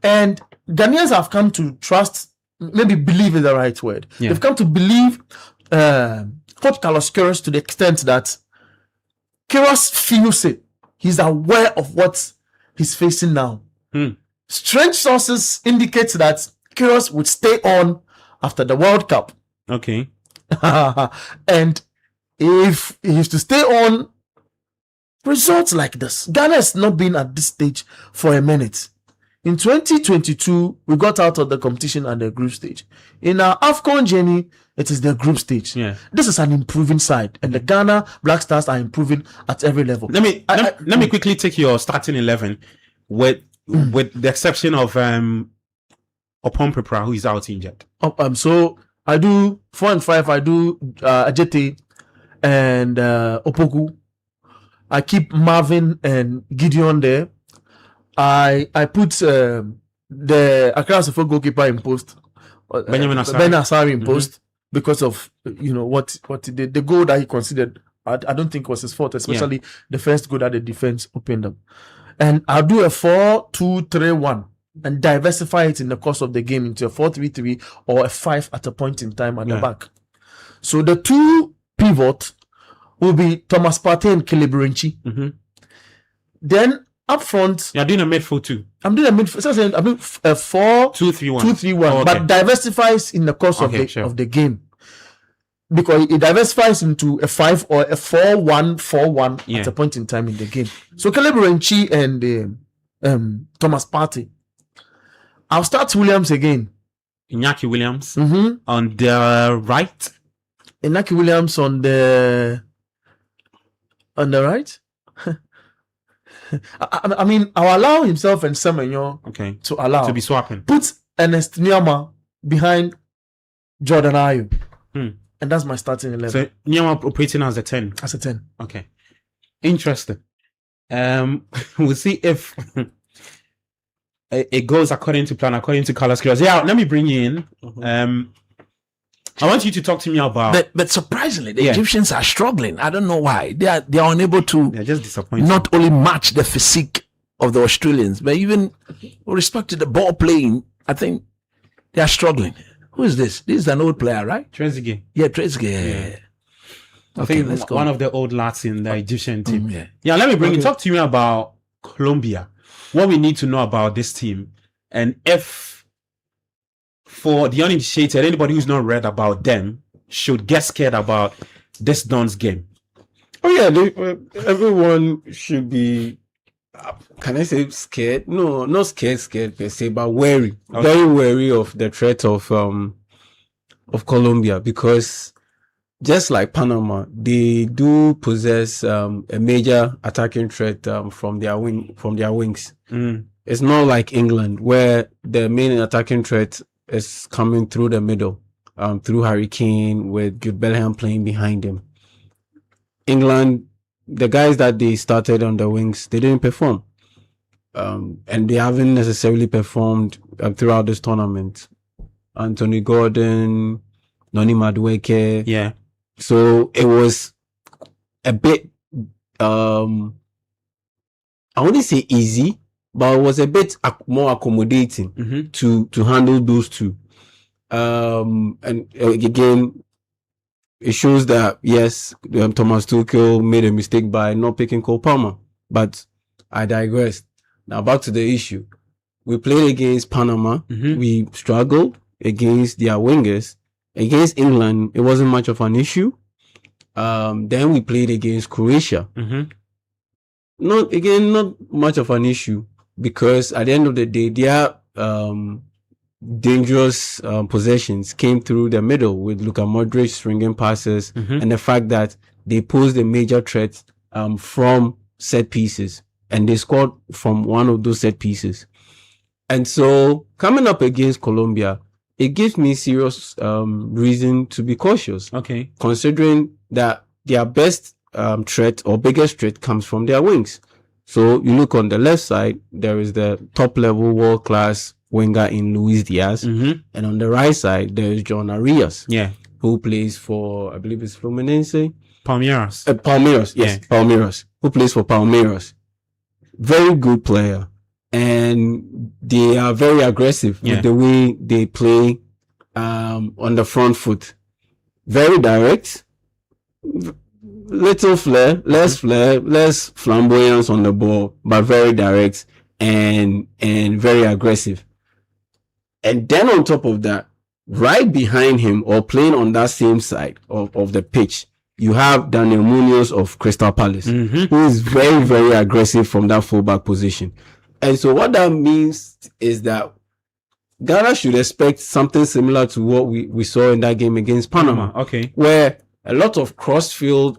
and Ghanaians have come to trust, maybe believe is the right word. They've come to believe Coach Carlos Queiroz to the extent that Queiroz feels it. He's aware of what he's facing now. Strange sources indicate that Queiroz would stay on after the World Cup. Okay. And if he is to stay on, results like this, Ghana has not been at this stage for a minute. In 2022, we got out of the competition at the group stage. In our AFCON journey, it is the group stage. This is an improving side, and the Ghana Black Stars are improving at every level. Let me quickly take your starting 11 with the exception of Opon Prepra, who is out injured. So I do 4 and 5. I do Ajete and Opoku. I keep Marvin and Gideon there. I put the Accra Asafo goalkeeper in post. Ben Asari in post because of what the goal that he considered. I don't think was his fault, especially the first goal that the defense opened up. And I'll do a 4-2-3-1 and diversify it in the course of the game into a 4-3-3 or a 5 at a point in time at the back. So the 2 pivot will be Thomas Partey and Keleburenchi. Then up front, you're doing a midfield too. I'm doing a midfield. I'm doing a 4-2-3-1, but diversifies in the course of the game, because it diversifies into a 5 or a 4-1-4-1 at a point in time in the game. So Keleburenchi and Thomas Partey. I'll start Williams again. Iñaki Williams on the right. Iñaki Williams on the right. I mean, I'll allow himself and Semenyo to be swapping. Put Ernest Nyama behind Jordan Ayew. And that's my starting 11. So Nyama operating as a 10. As a 10. Okay. Interesting. We'll see if it goes according to plan, according to Carlos Queiroz. Yeah, let me bring you in. I want you to talk to me about. But surprisingly, the Egyptians are struggling. I don't know why. They are unable to. They're just disappointed. Not only match the physique of the Australians, but even with respect to the ball playing, I think they are struggling. Who is this? This is an old player, right? Trezeguet. Yeah, Trezeguet. I think let's go. One of the old lads in the Egyptian team. Let me bring you. Talk to me about Colombia. What we need to know about this team, and if for the uninitiated, anybody who's not read about them should get scared about this Dons game. Oh yeah, everyone should be. Can I say scared? No, not scared per se, but wary, very wary of the threat of Colombia, because just like Panama, they do possess a major attacking threat from their wings. It's not like England, where the main attacking threat is coming through the middle, through Hurricane, with Jude Bellingham playing behind him. England, the guys that they started on the wings, they didn't perform. and they haven't necessarily performed throughout this tournament. Anthony Gordon, Noni Madueke. Yeah. So it was a bit, I wouldn't say easy, but it was a bit more accommodating to handle those two. And again, it shows that yes, Thomas Tuchel made a mistake by not picking Cole Palmer, but I digress. Now back to the issue. We played against Panama. We struggled against their wingers. Against England, it wasn't much of an issue. Then we played against Croatia. Not much of an issue, because at the end of the day, their dangerous possessions came through the middle with Luka Modric stringing passes, and the fact that they posed a major threat from set pieces, and they scored from one of those set pieces. And so coming up against Colombia, it gives me serious reason to be cautious. Okay. Considering that their best threat or biggest threat comes from their wings. So you look on the left side, there is the top level world class winger in Luis Diaz. And on the right side, there is John Arias. Yeah. Who plays for, I believe it's Fluminense. Palmeiras. Palmeiras, yes. Yeah. Palmeiras. Who plays for Palmeiras. Very good player. And they are very aggressive with the way they play on the front foot. Very direct. Little flair, less flamboyance on the ball, but very direct and very aggressive. And then on top of that, right behind him or playing on that same side of the pitch, you have Daniel Munoz of Crystal Palace, who is very, very aggressive from that fullback position. And so what that means is that Ghana should expect something similar to what we saw in that game against Panama. Okay. Where a lot of cross-field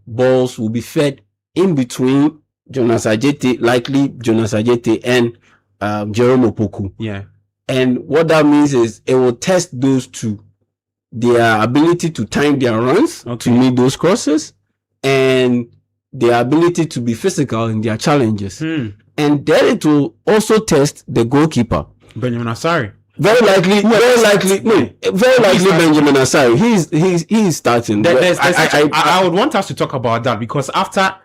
balls will be fed in between Jonas Ajete and Jerome Opoku. Yeah. And what that means is it will test those two, their ability to time their runs to meet those crosses, and their ability to be physical in their challenges. And then it will also test the goalkeeper, Benjamin Asari. Very likely Benjamin Asari. He's starting. I would want us to talk about that, because after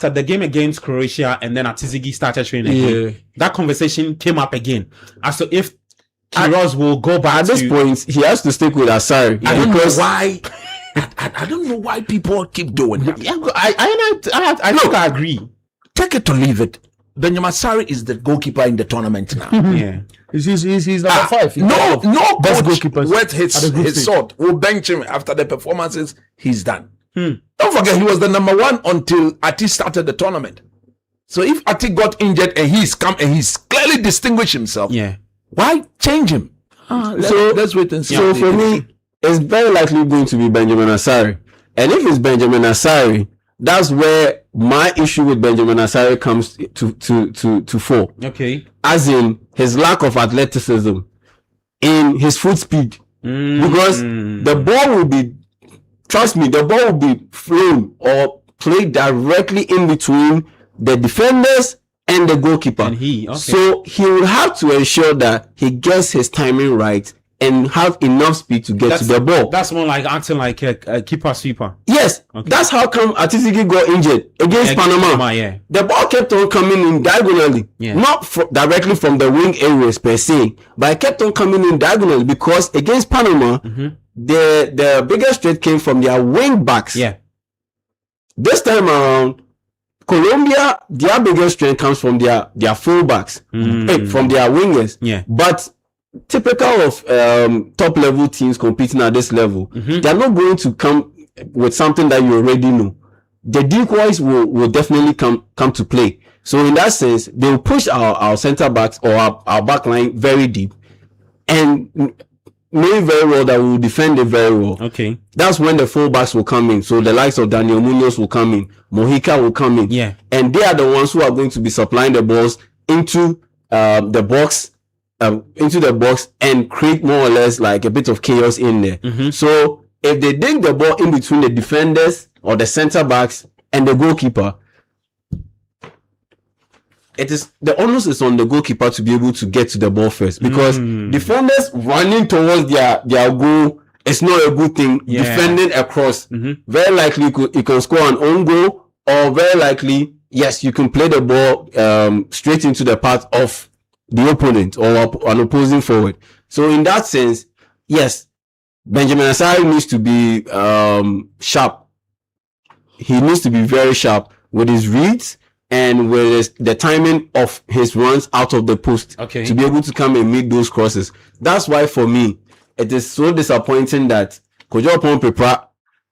the game against Croatia and then Atizigi started training again, that conversation came up again as to if Queiroz will go back. At this point, he has to stick with Asari. I don't know why. I don't know why people keep doing that. I think I agree. Take it or leave it. Benjamin Asari is the goalkeeper in the tournament now. Yeah. He's number 5. No best coach goalkeepers wet his sword will bench him after the performances. He's done. Don't forget, he was the number 1 until Ati started the tournament. So if Ati got injured and he's come and he's clearly distinguished himself, why change him? Let's wait and see. So for me, it's very likely going to be Benjamin Asari. And if it's Benjamin Asari, that's where my issue with Benjamin Asari comes to fore. Okay. As in his lack of athleticism in his foot speed. Because the ball will be, trust me, the ball will be thrown or played directly in between the defenders and the goalkeeper. And So he will have to ensure that he gets his timing right and have enough speed to get to the ball. That's more like acting like a keeper sweeper. Yes, that's how come Atizigi got injured against Panama. The ball kept on coming in diagonally, not directly from the wing areas per se, but it kept on coming in diagonally because against Panama, the biggest threat came from their wing backs. This time around, Colombia, their biggest strength comes from their full backs, from their wingers. But typical of top level teams competing at this level, they're not going to come with something that you already know. The decoys will definitely come to play. So in that sense, they will push our center backs or our back line very deep, and knowing very well that we will defend it very well. Okay. That's when the full backs will come in. So the likes of Daniel Munoz will come in, Mojica will come in, and they are the ones who are going to be supplying the balls into the box. And create more or less like a bit of chaos in there. So if they dig the ball in between the defenders or the center backs and the goalkeeper, it is the onus is on the goalkeeper to be able to get to the ball first, because defenders running towards their goal is not a good thing. Defending across, very likely you can score an own goal, or very likely, yes, you can play the ball straight into the path of the opponent or an opposing forward. So in that sense, yes, Benjamin Asare needs to be sharp. He needs to be very sharp with his reads and with the timing of his runs out of the post to be able to come and meet those crosses. That's why for me, it is so disappointing that Kojo Pompepa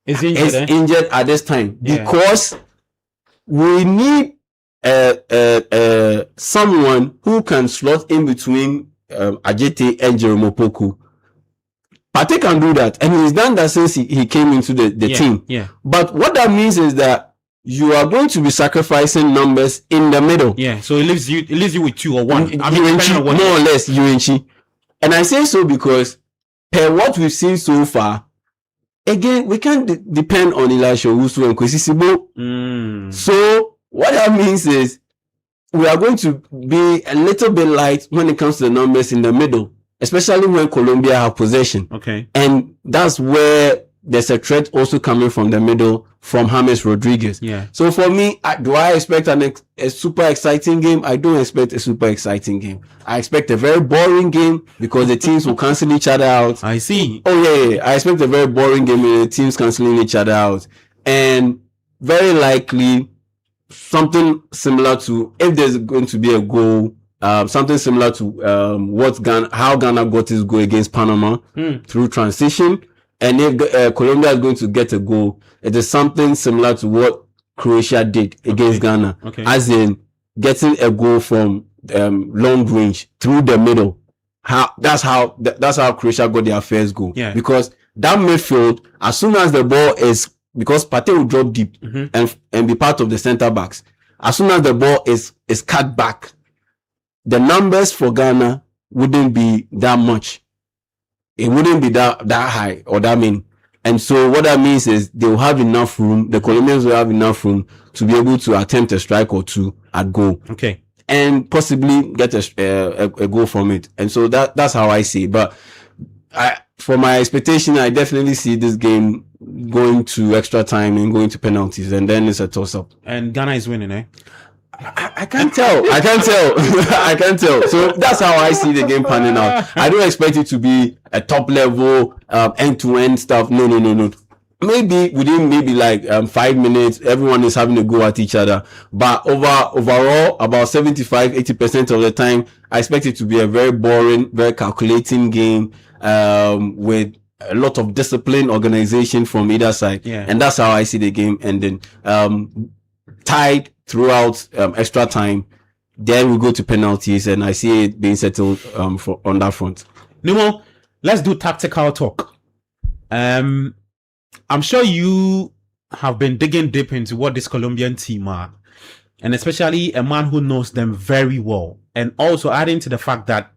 is injured at this time, because we need someone who can slot in between Ajete and Jerome Opoku. Partey can do that, and he's done that since he came into the team. Yeah. But what that means is that you are going to be sacrificing numbers in the middle. Yeah. So it leaves you with 2 or 1. I mean, more or less, UNC. And I say so because per what we've seen so far, again, we can't depend on Elisha Owusu and Kwesi Sibo. So what that means is we are going to be a little bit light when it comes to the numbers in the middle, especially when Colombia have possession. Okay. And that's where there's a threat also coming from the middle from James Rodriguez. Yeah. So for me, do I expect a super exciting game? I don't expect a super exciting game. I expect a very boring game because the teams will cancel each other out. I see. Oh yeah. I expect a very boring game with the teams canceling each other out. And very likely something similar to, if there's going to be a goal, something similar to how Ghana got his goal against Panama through transition. And if Colombia is going to get a goal, it is something similar to what Croatia did against Ghana, as in getting a goal from long range through the middle. That's how Croatia got their first goal. Yeah. Because that midfield, as soon as the ball is, because Partey will drop deep and be part of the center backs. As soon as the ball is cut back, the numbers for Ghana wouldn't be that much. It wouldn't be that high or that mean. And so what that means is they will have enough room, the Colombians will have enough room to be able to attempt a strike or two at goal. Okay. And possibly get a goal from it. And so that's how I see it. But for my expectation, I definitely see this game going to extra time and going to penalties, and then it's a toss-up. And Ghana is winning, eh? I can't tell. I can't tell. So that's how I see the game panning out. I don't expect it to be a top level, end-to-end stuff. No. Maybe within like 5 minutes, everyone is having a go at each other. But overall, about 75-80% of the time, I expect it to be a very boring, very calculating game, with a lot of discipline, organization from either side. Yeah. And that's how I see the game ending. Tied throughout extra time, then we go to penalties, and I see it being settled on that front. Nemo, let's do tactical talk. I'm sure you have been digging deep into what this Colombian team are, and especially a man who knows them very well, and also adding to the fact that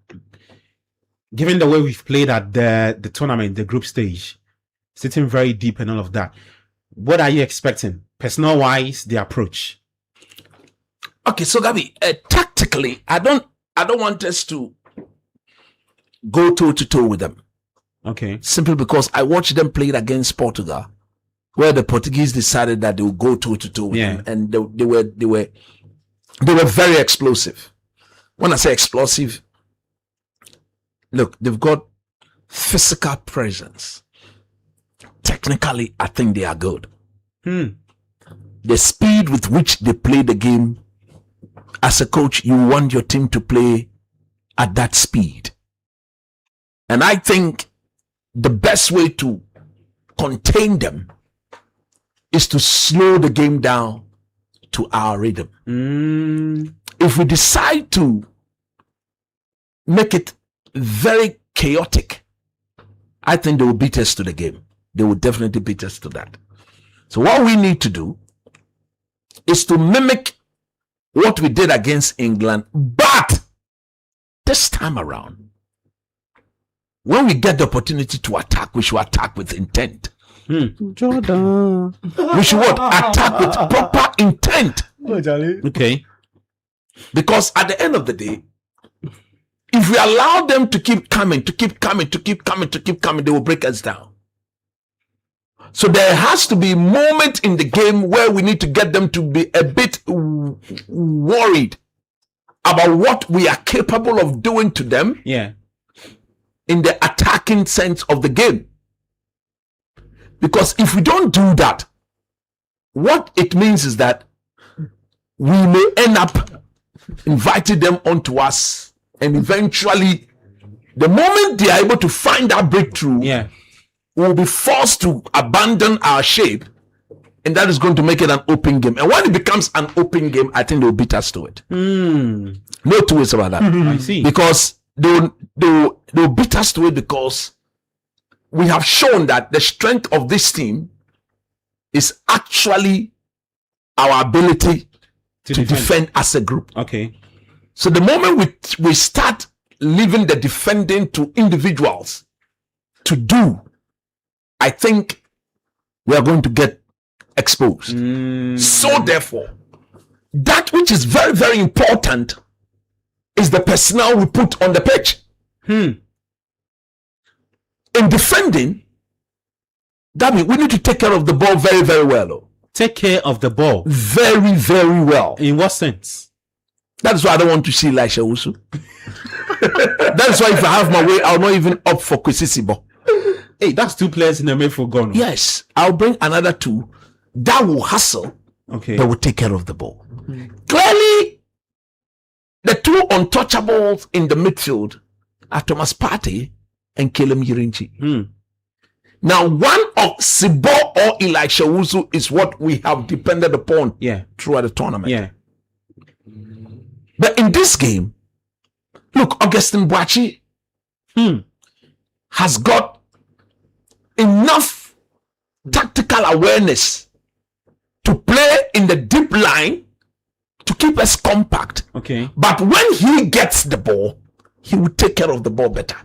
given the way we've played at the tournament, the group stage, sitting very deep and all of that, what are you expecting, personnel wise, the approach? Okay, so Gabi, tactically, I don't want us to go toe to toe with them. Okay. Simply because I watched them play against Portugal, where the Portuguese decided that they would go toe to toe with them, and they were very explosive. When I say explosive, look, they've got physical presence. Technically, I think they are good. The speed with which they play the game, as a coach, you want your team to play at that speed. And I think the best way to contain them is to slow the game down to our rhythm. If we decide to make it very chaotic, I think they will beat us to the game. They will definitely beat us to that. So what we need to do is to mimic what we did against England, but this time around, when we get the opportunity to attack, we should attack with intent. Jordan. We should what? Attack with proper intent. Okay. Because at the end of the day, if we allow them to keep coming, they will break us down. So there has to be a moment in the game where we need to get them to be a bit worried about what we are capable of doing to them. Yeah. In the attacking sense of the game. Because if we don't do that, what it means is that we may end up inviting them onto us, and eventually, the moment they are able to find that breakthrough, we'll be forced to abandon our shape, and that is going to make it an open game. And when it becomes an open game, I think they'll beat us to it. No two ways about that. I see. Because they'll beat us to it because we have shown that the strength of this team is actually our ability to defend as a group. Okay. So the moment we start leaving the defending to individuals to do, I think we are going to get exposed. So therefore, that which is very, very important is the personnel we put on the pitch. In defending, that means we need to take care of the ball very, very well. Though. Take care of the ball. Very, very well. In what sense? That is why I don't want to see Elisha Usu. That is why if I have my way, I'll not even opt for Kwesisibo. Hey, that's 2 players in the midfield gone. Yes, I'll bring another 2 that will hustle, but will take care of the ball. Clearly, the 2 untouchables in the midfield are Thomas Partey and Kelem Yirinchi. Now, one of Sibo or Elisha Usu is what we have depended upon throughout the tournament. But in this game, look, Augustine Boachi has got enough tactical awareness to play in the deep line to keep us compact. Okay. But when he gets the ball, he will take care of the ball better.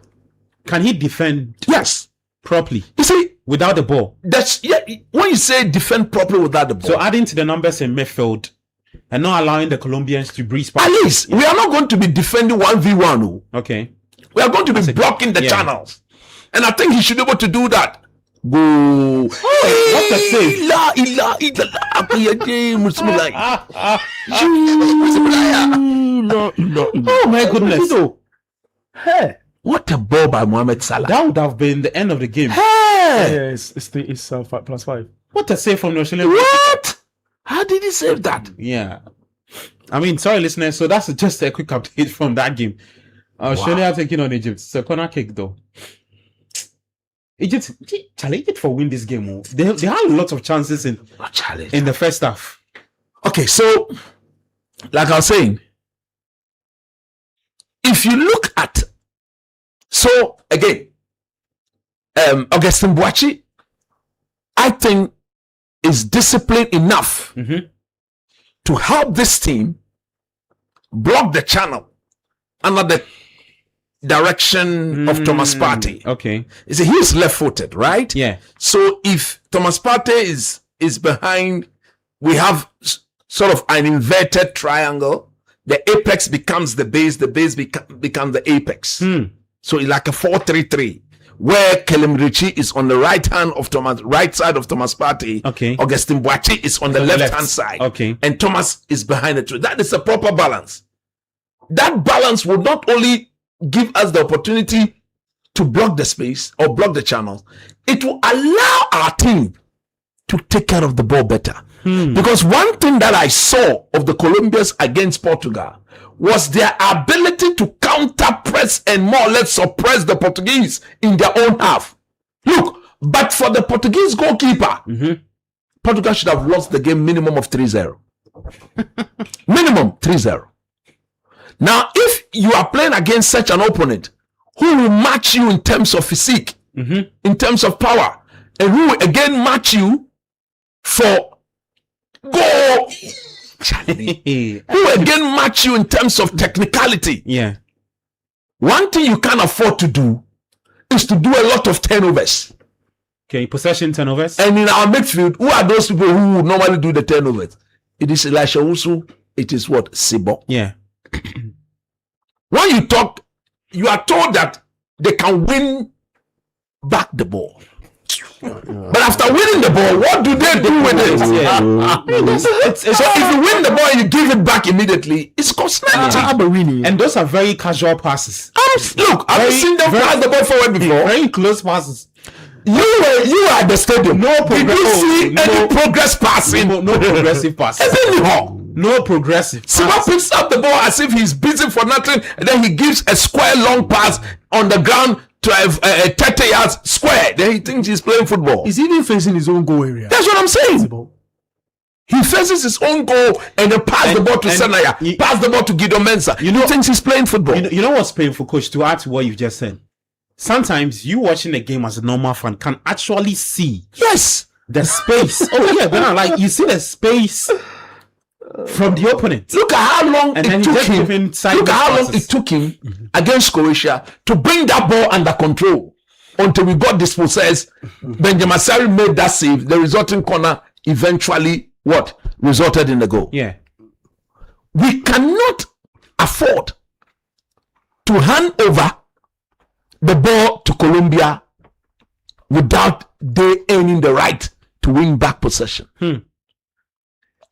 Can he defend? Yes. Properly. You see, without the ball. That's when you say defend properly without the ball. So adding to the numbers in midfield and not allowing the Colombians to breeze past. At least we are not going to be defending 1v1. Okay. We are going to be blocking the channels. And I think he should be able to do that. Go. What a save. Oh my goodness. Hey. What a ball by Mohamed Salah. That would have been the end of the game. Hey. It's +5. What a save from the Australian. What? How did he save that? Yeah. I mean, sorry, listeners. So that's just a quick update from that game. Australia taking on Egypt. It's a corner kick, though. Egypt for win this game. They had lots of chances in the first half. Okay, so like I was saying, if you look at again, Augustine Boachi, I think is disciplined enough to help this team block the channel under the direction of Thomas Partey. Okay. You see, he's left-footed, right? Yeah. So if Thomas Partey is behind, we have sort of an inverted triangle. The apex becomes the base becomes the apex. So it's like a 4-3-3, where Kelem Richie is on the right side of Thomas Partey. Okay. Augustine Boachi is on the left hand side. Okay. And Thomas is behind the tree. That is a proper balance. That balance will not only give us the opportunity to block the space or block the channels, it will allow our team to take care of the ball better. Because one thing that I saw of the Colombians against Portugal was their ability to counter press and more or less suppress the Portuguese in their own half. Look, but for the Portuguese goalkeeper, Portugal should have lost the game minimum of 3-0. Minimum 3-0. Now, if you are playing against such an opponent who will match you in terms of physique, in terms of power, and who will again match you for goal, who again match you in terms of technicality. Yeah. One thing you can't afford to do is to do a lot of turnovers. Okay, possession turnovers. And in our midfield, who are those people who would normally do the turnovers? It is Elisha Usu. It is what? Sibo. Yeah. when you talk, you are told that they can win back the ball. But after winning the ball, what do they do with it? So if you win the ball and you give it back immediately, it's cosmetic. And those are very casual passes. Look, I've seen them pass the ball forward before. Very close passes. You were at the stadium. Did you see any progress passing? No progressive passing. No progressive. Simon picks up the ball as if he's busy for nothing, and then he gives a square long pass on the ground to a 30 yards square. Then he thinks he's playing football. He's even facing his own goal area. That's what I'm saying. He faces his own goal and then pass the ball to Senaya, pass the ball to Gideon Mensah. He thinks he's playing football. You know what's painful, Coach, to add to what you just said? Sometimes you watching a game as a normal fan can actually see the space. Like you see the space from the opponent. Look at how long it took him against Croatia to bring that ball under control until we got dispossessed. Benjamin Sari made that save. The resulting corner eventually resulted in the goal. Yeah. We cannot afford to hand over the ball to Colombia without they earning the right to win back possession.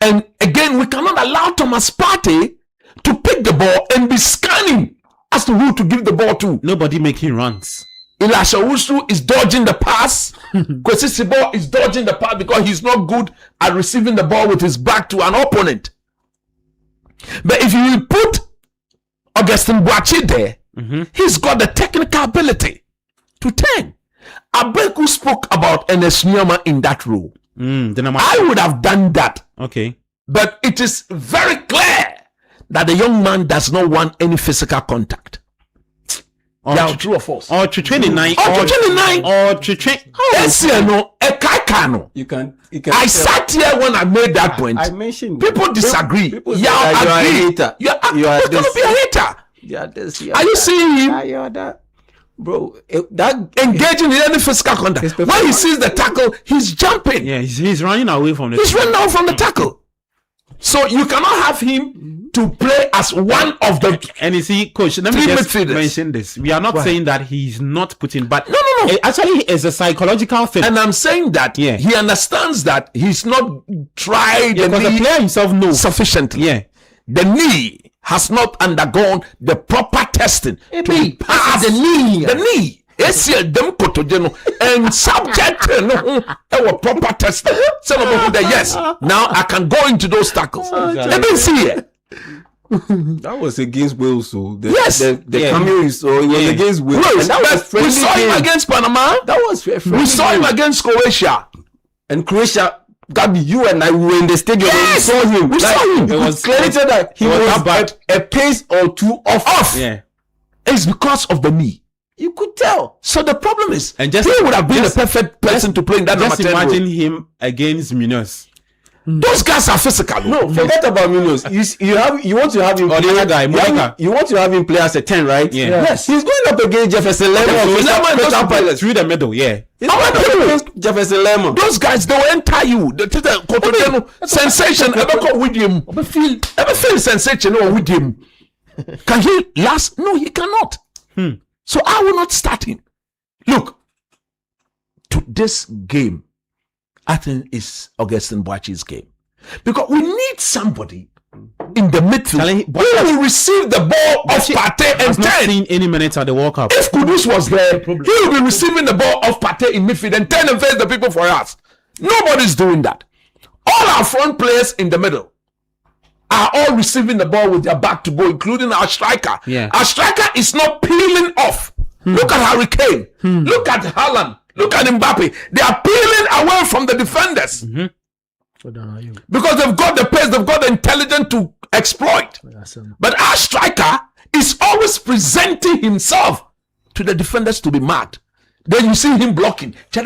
And again, we cannot allow Thomas Partey to pick the ball and be scanning as to who to give the ball to. Nobody making runs. Elisha Owusu is dodging the pass. Kwesi Sibo is dodging the pass because he's not good at receiving the ball with his back to an opponent. But if you put Augustin Boachi there, he's got the technical ability to turn. Abeku spoke about Enes Nyama in that role. I would have done that. Okay. But it is very clear that the young man does not want any physical contact. True or false? Or to 29. Or to 29. Or to 20. You can I sat here when I made that point. I mentioned people disagree. People you are a hater. You're going to be a hater. Are you seeing him? Bro, that engaging in any physical contact. When he sees the tackle, he's jumping. Yeah, he's running away from the He's running away from the tackle. So you cannot have him to play as one of the. And you see, Coach, let me just mention this. We are not saying that he's not putting, but no. Actually, it's a psychological thing. And I'm saying that he understands that he's not tried because the player himself knows sufficiently. Yeah, the knee has not undergone the proper testing to pass the knee. And subject to proper testing. Yes, now I can go into those tackles. Let me see it. That was against Wales, so the cameo is against Wales. We saw him against Panama. That was we saw him against Croatia. And Croatia, Gabby, you and I were in the stadium. Yes! We saw him. We saw him. It was clear that he was a pace or two off. Yeah, it's because of the knee. You could tell. So the problem is, and he would have been the perfect person to play in that number 10 role. Just imagine him against Munoz. Those guys are physical. No, forget about Munoz. You want to have him. Or the other guy, Monica. You want to have him play as a 10, right? Yeah. Yes. He's going up against Jefferson Lemon. Through the middle, yeah. Jefferson Lemon. Those guys, they will enter you. The sensation. Ever with him? Ever feel sensation with him? Can he last? No, he cannot. So I will not start him. Look, to this game, I think is Augustin Boachi's game. Because we need somebody in the midfield who will receive the ball of Partey and not 10. Seen any minutes at the World Cup. If Kudus was there, he will be receiving the ball of Partey in midfield and 10 and face the people for us. Nobody's doing that. All our front players in the middle are all receiving the ball with their back to go, including our striker. Yeah. Our striker is not peeling off. Look at Harry Kane. Look at Haaland. Look at Mbappe. They are peeling away from the defenders. Because they've got the pace, they've got the intelligence to exploit. But our striker is always presenting himself to the defenders to be mad. Then you see him blocking. He has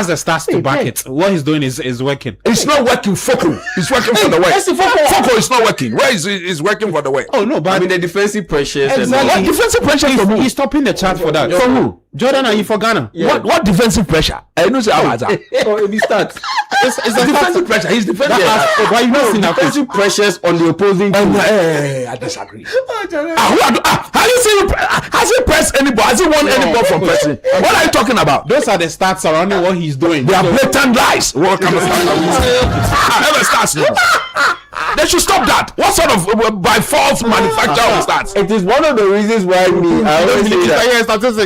the stats to back it. What he's doing is working. It's not working. Foco. He's working for the way. Foco is not working. Where is working for the way? Oh no, but I mean the defensive pressures. Exactly. Defensive pressure from who? He's stopping the chat for that. From who? Jordan, are you for Ghana? Yeah. What defensive pressure? I know say If he starts, it's defensive pressure. He's defending. Why you not seeing that? defensive pressures on the opposing team. I disagree. Has he pressed any ball? Has he won any ball from pressing? What are you talking about? Those are the stats surrounding what he's doing. They are blatant lies. Ever starts. They should stop that. What sort of by false manufacture of stats? It is one of the reasons why I always say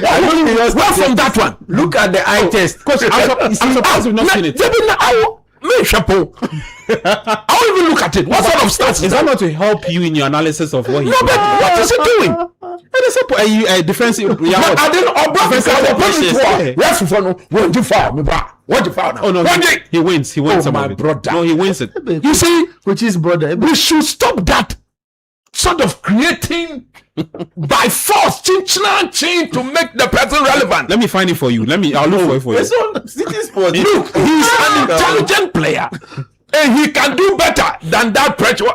that. Where from that one? Look at the eye test. I'm surprised you've not seen it. I won't even look at it. What sort of stats is that not to help you in your analysis of what he's doing? But what is he doing? Defensive. Oh no, he wins. He wins. Oh my brother. No, he wins it. You see, which is brother. We should stop that sort of creating by force chin to make the person relevant. Let me find it for you. I'll look for it for you. Look, he's an intelligent player. And he can do better than that pressure.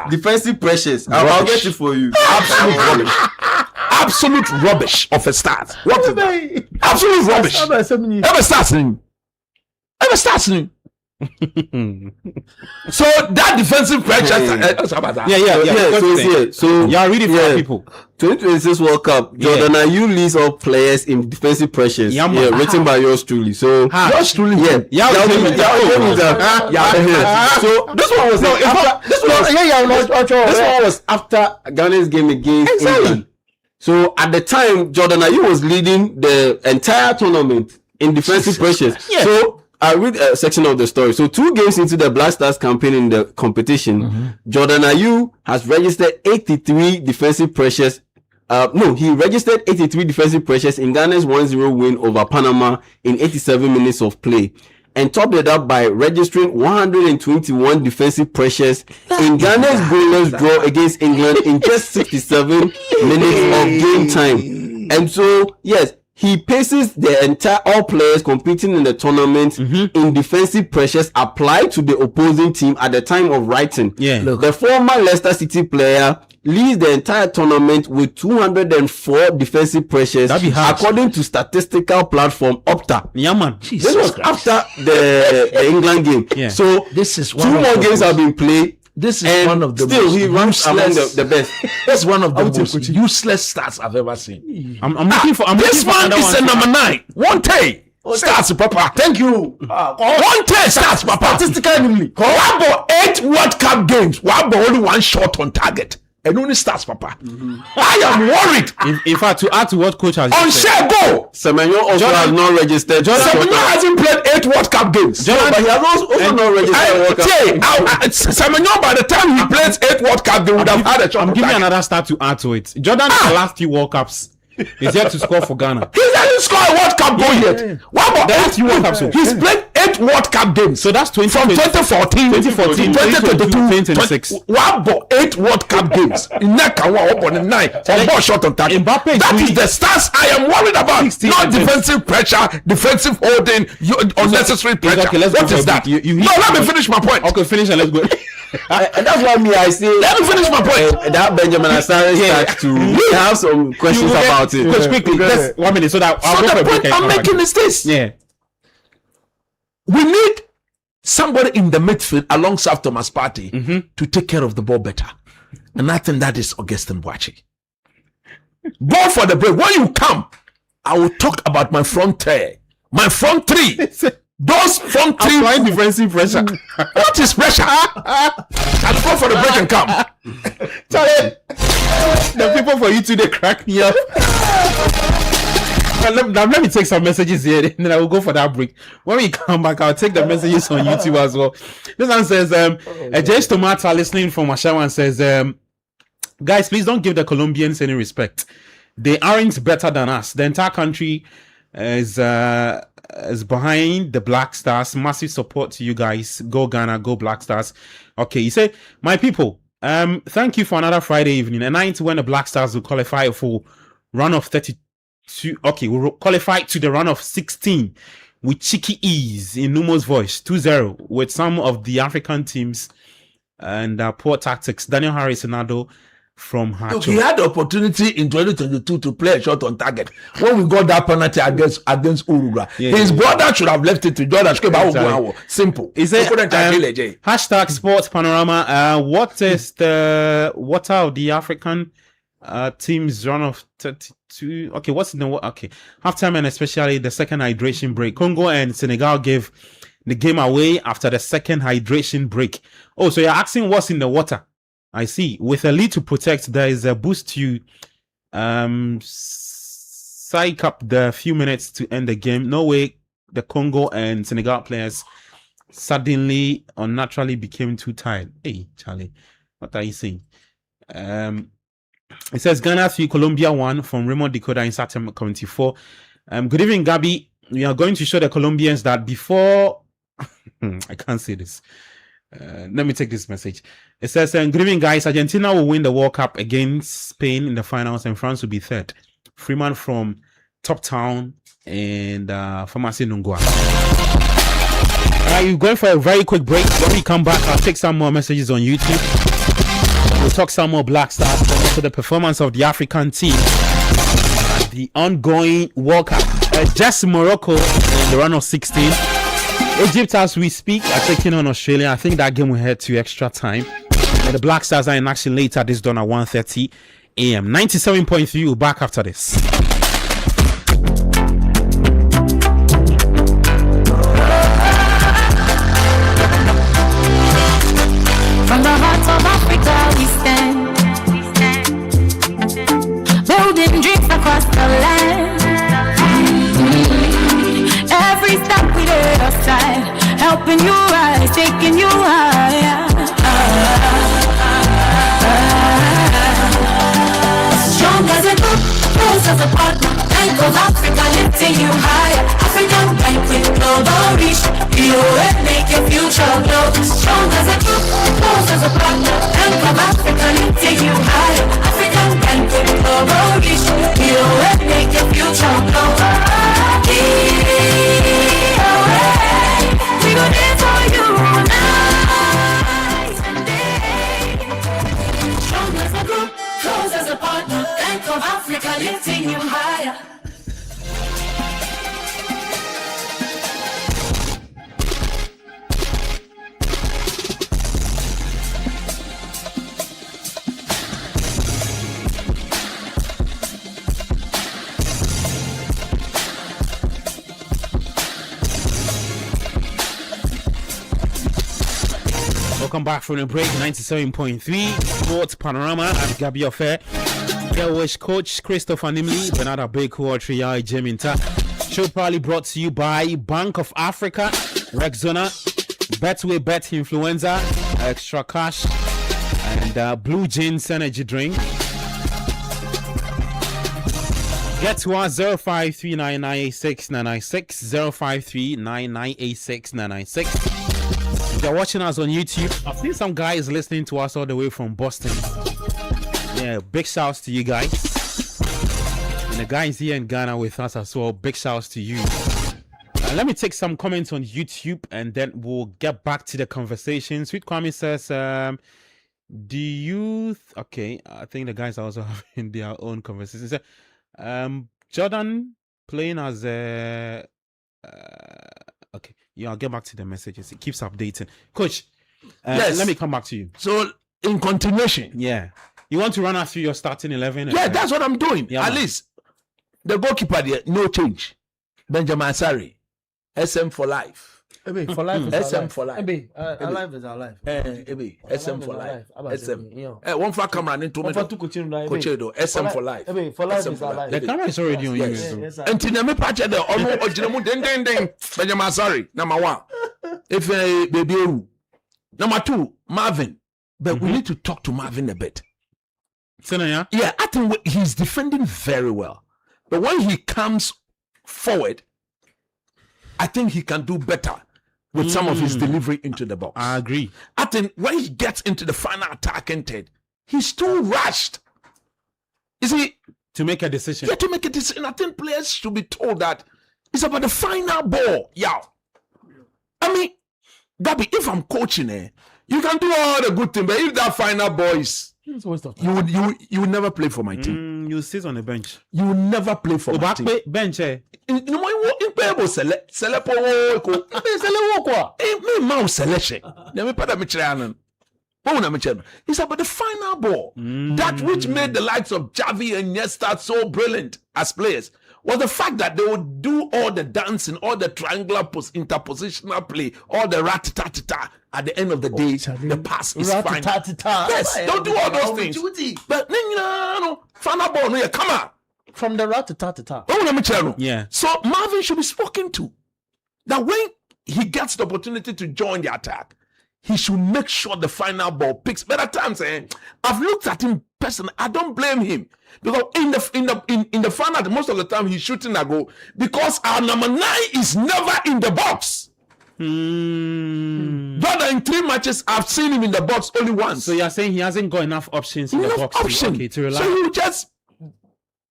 Defensive pressures. I'll get it for you. Absolute rubbish. Absolute rubbish of a start. What is that? Absolute rubbish. Ever starts. So that defensive pressure. So yeah, read it for people. 2026 World Cup. Jordan Ayew leads all players in defensive pressures. Written by yours truly. So yours truly. So this one was after Ghana's game against England. So at the time, Jordan Ayew was leading the entire tournament in defensive pressures. So I read a section of the story. So 2 games into the Black Stars campaign in the competition, Jordan Ayew has registered 83 defensive pressures. He registered 83 defensive pressures in Ghana's 1-0 win over Panama in 87 minutes of play, and topped it up by registering 121 defensive pressures in Ghana's goalless draw against England in just 67 minutes of game time. And so, yes, he paces the entire all players competing in the tournament in defensive pressures applied to the opposing team at the time of writing. The former Leicester City player leads the entire tournament with 204 defensive pressures, according to statistical platform Opta. This was after the England game. So this is 2 more games have been played. This is one of the still he ranks among the best. That's one of the most useless stats I've ever seen. I'm looking for. This one is a number 9. One day starts, Papa. Thank you. One day starts, Papa. Statistically, 8 World Cup games. Only 1 shot on target. And only starts, Papa. I am worried. In fact, to add to what coach has on share go, Semenyo also has not registered. Semenyo hasn't played 8 World Cup games. But he has also not registered World Cup. Semenyo, by the time he plays 8 World Cup, they would have had a shot. I'm giving another stat to add to it. Jordan, the last 2 World Cups, is yet to score for Ghana. He hasn't scored a World Cup goal yet. What about 8 World Cups? He's played 8 World Cup games. So that's 20 from 2014, 2022, 2026. What about 8 World Cup games? In that can one on 9 on ball shot on target. That is the stats I am worried about. Not defensive pressure, defensive holding, unnecessary pressure. Okay, what is that? No, let me finish my point. Okay, finish and let's go. And that's why I say. Let me finish my point. That Benjamin Asare starts to have some questions about it. Quickly, just 1 minute so that I'll go for a break. I'm making is this. Yeah. We need somebody in the midfield alongside Thomas Partey to take care of the ball better. And I think that is Augustine Boachi. Go for the break. When you come, I will talk about my front three. My front 3. Those front 3 applying defensive pressure. What is pressure? I'll go for the break and come. Charlie, the people for you two, they crack me up. Let me take some messages here, and then I will go for that break. When we come back, I'll take the messages on YouTube as well. This one says, Jace Tomata listening from Ashawan says, guys, please don't give the Colombians any respect. They aren't better than us. The entire country is behind the Black Stars. Massive support to you guys. Go Ghana, go Black Stars. Okay, he said, my people, thank you for another Friday evening. A night when the Black Stars will qualify for run of 32. Okay, we'll qualify to the run of 16 with cheeky ease in Numo's voice, 2-0 with some of the African teams and poor tactics. Daniel Harris and Nado from her. Look, he had the opportunity in 2022 to play a shot on target when we got that penalty against Uruguay. His brother should have left it to Jordan. Simple. Is it hashtag Sports Panorama? What are the African teams run of 32? Okay, what's in the halftime and especially the second hydration break? Congo and Senegal gave the game away after the second hydration break. Oh, so you're asking what's in the water? I see. With a lead to protect, there is a boost to psych up the few minutes to end the game. No way the Congo and Senegal players suddenly unnaturally became too tired. Hey, Charlie, what are you saying? It says Ghana 3, Colombia 1 from Raymond Decoder in Saturday 74. Good evening, Gabby. We are going to show the Colombians that before I can't say this. Let me take this message. It says, good evening, guys. Argentina will win the World Cup against Spain in the finals, and France will be third. Freeman from Top Town and Pharmacy Nungwa. All right, we're going for a very quick break. When we come back, I'll take some more messages on YouTube. We'll talk some more Black Stars and also the performance of the African team at the ongoing World Cup. Just Morocco in the round of 16. Egypt, as we speak, are taking on Australia. I think that game will head to extra time. And the Black Stars are in action later. This is done at 1:30 a.m. 97.3. We'll back after this. From the heart of Africa we stand, building dreams across the land. Every step we take aside, helping you rise, taking you higher. Strong as a group, close as a partner. Bank of Africa lifting you higher. African bank with global reach. POF make your future glow. Strong as a group, close as a partner. Bank of Africa lifting you higher. African bank with global reach. POF make your future glow. We go there for you night and day. Strong as a group, close as a partner. Bank of Africa lifting you higher. Welcome back from the break. 97.3 Sports Panorama at Gabi Affair. Here with Coach Christopher Nimley, Bernard Abeku, Triai Jeminta. Show proudly brought to you by Bank of Africa, Rexona, Betway Bet Influenza, Extra Cash, and Blue Jeans Energy Drink. Get to us 0539986996, 0539986996. If you're watching us on YouTube, I've seen some guys listening to us all the way from Boston. Yeah, big shouts to you guys. And the guys here in Ghana with us as well, big shouts to you. Let me take some comments on YouTube and then we'll get back to the conversation. Sweet Kwame says, do you... Okay, I think the guys are also having their own conversations. Jordan playing as a... okay. Yeah, I'll get back to the messages. It keeps updating. Coach, yes. Let me come back to you. So, in continuation. Yeah. You want to run us through your starting 11? Yeah, that's what I'm doing. Yeah, at least, the goalkeeper there, no change. Benjamin Asari, SM for life. For life is SM for life. Alive is our life. SM for life. SM. One for camera into me. Cochedo. SM for life. For life is our life. The camera is already on you. And Tiname Pacha the original ding. Benjamin Asari, number 1. If baby, number 2, Marvin. But we need to talk to Marvin a bit. Yeah, I think he's defending very well. But when he comes forward, I think he can do better with some of his delivery into the box. I agree. I think when he gets into the final attacking third, he's too rushed. You see, to make a decision. Yeah, to make a decision. I think players should be told that it's about the final ball. Yeah. I mean, Gabi, if I'm coaching, you can do all the good things, but if that final ball is You would never play for my team. You sit on the bench. You will never play for my team. Bench, eh? No more impayable select selection. Never put a Michigan. It's about the final ball. That which made the likes of Javi and Iniesta so brilliant as players was the fact that they would do all the dancing, all the triangular interpositional play, all the rat-ta-ta-ta. At the end of the day, the pass is fine. Yes, don't do all those things. But no, final ball, no, come on. From the rat-ta-ta-ta. Yeah. So Marvin should be spoken to. That when he gets the opportunity to join the attack, he should make sure the final ball picks. But at times, I've looked at him personally. I don't blame him because in the final, most of the time he's shooting a goal because our number 9 is never in the box. But in 3 matches, I've seen him in the box only once. So you're saying he hasn't got enough options in the box to relax. So he just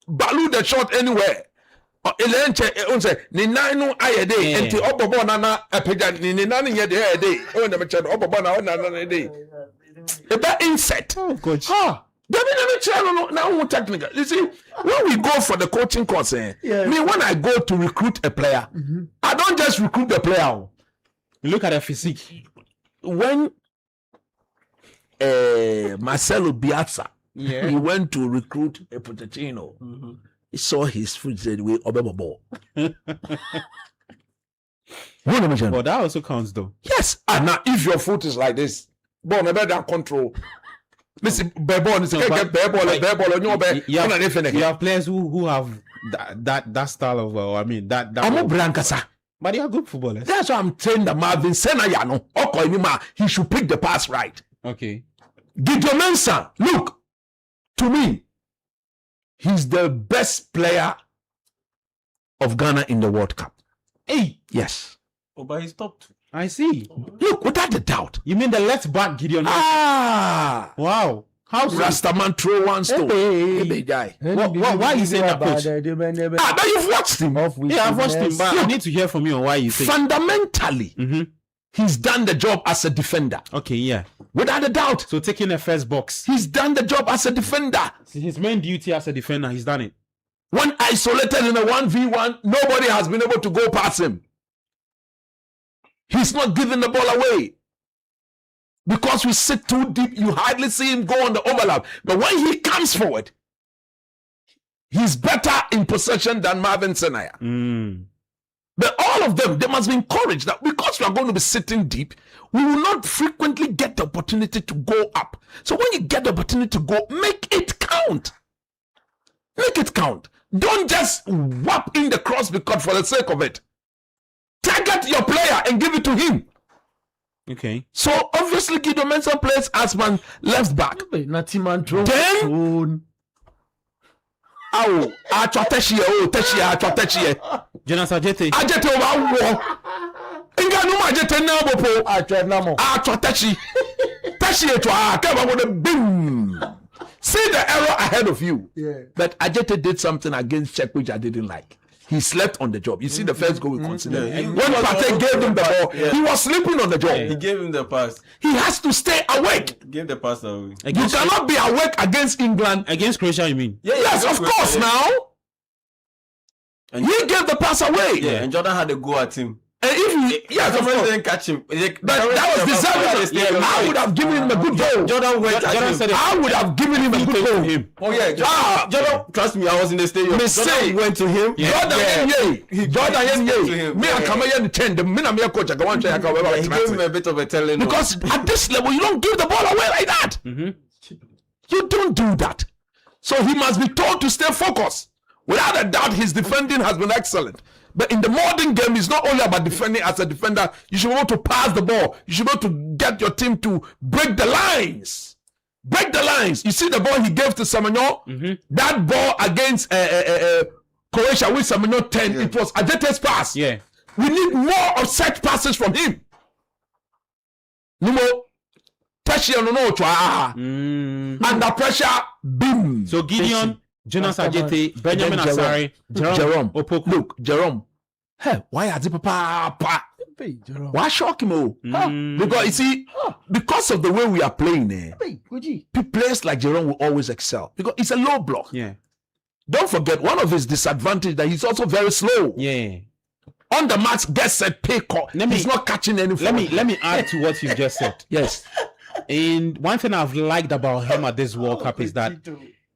balloon the shot anywhere. Ni nanu ayede enti obobo na epeja ni nanu ye de ayede o na me che obobo na de e ba insect coach now technical. You see, when we go for the coaching course, me when I go to recruit a player, I don't just recruit the player. You look at the physique. When Marcelo Bielsa, he went to recruit a Pochettino. He saw his foot said we ball. But that also counts though. Yes. And now if your foot is like this, ball never that control. Listen, you have players who have that style of that but they are good footballers. That's why I'm saying that Marvin Senayano he should pick the pass right. Okay. Gideon Mensah, look, to me, he's the best player of Ghana in the World Cup. Hey! Yes. Oh, but he's top 2. I see. Look, without a doubt. You mean the left back Gideon? Ah! Wow. How Rastaman throw one stone. Why you say that, coach? Now you've watched him. Yeah, I've watched him, but I need to hear from you on why you say. Fundamentally, he's done the job as a defender. Okay, yeah. Without a doubt. So taking the first box. He's done the job as a defender. His main duty as a defender, he's done it. When isolated in a 1v1, nobody has been able to go past him. He's not giving the ball away. Because we sit too deep, you hardly see him go on the overlap. But when he comes forward, he's better in possession than Marvin Senaya. But all of them, they must be encouraged that because we are going to be sitting deep, we will not frequently get the opportunity to go up. So when you get the opportunity to go, make it count. Make it count. Don't just whap in the cross because for the sake of it. Target your player and give it to him. Okay. So obviously Gideon Mensah plays as man left back. Then Jonas Ajete. Ajete over war. Inga no Ajete na bopo. Tashi to come with a boom. See the error ahead of you. Yeah. But Ajete did something against Czech which I didn't like. He slept on the job. You see the first goal we considered. When Partey gave him the ball, he was sleeping on the job. He gave him the pass. He has to stay awake. Give the pass away. You cannot be awake against England. Against Croatia, you mean? Yes, of course now. And he gave the pass away. Yeah, and Jordan had a go at him. And if he, yes, of course, didn't catch him. But that was deserving. I would have given him a good goal. Jordan went at him. I would have given him a good goal. Oh yeah, Jordan. Trust me, I was in the stadium. Jordan went to him. Jordan, me and Kamayan the minute me coach, I go on. He gave him a bit of a telling. Because at this level, you don't give the ball away like that. You don't do that. So he must be told to stay focused. Without a doubt, his defending has been excellent. But in the modern game, it's not only about defending as a defender. You should be able to pass the ball. You should be able to get your team to break the lines. Break the lines. You see the ball he gave to Semenyo? That ball against Croatia with Semenyo 10, it was Ajete's pass. Yeah. We need more of such passes from him. No more. Under pressure, boom. So Gideon, Jonas Ajete, Benjamin Asare, Jerome Opoku. Look, Jerome. Hey, why has it papa? Why shock him? Because you see, because of the way we are playing, players like Jerome will always excel because it's a low block. Yeah. Don't forget, one of his disadvantages that he's also very slow. Yeah. On the match, gets set, pay call. He's not catching any. Let me add to what you just said. Yes. And one thing I've liked about him at this World Cup is that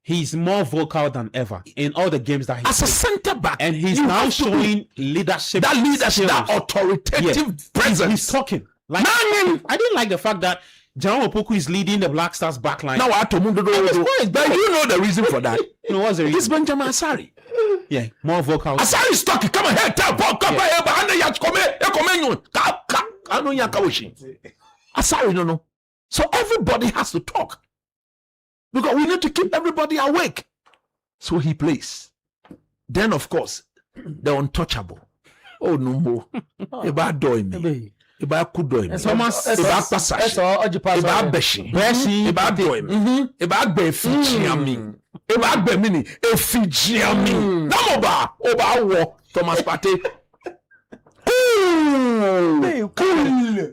he's more vocal than ever in all the games that he's as a centre back, and he's now showing leadership. That leadership, that authoritative presence. He's talking. Like I didn't like the fact that John Opoku is leading the Black Stars backline. Now I have to move to but you know the reason for that. You know what's the reason? It's Benjamin Asari. Yeah, more vocal. Asari is talking. Come ahead, tell Paul. Come ahead, but Asari, no. So everybody has to talk because we need to keep everybody awake. So he plays. Then of course the untouchable. Oh no more. About doing me. About kudoing. Thomas. About passage. About bashing. About doing. About befichiami. About bemini. Efichiami. Namoba. Oba wo. Thomas Partey.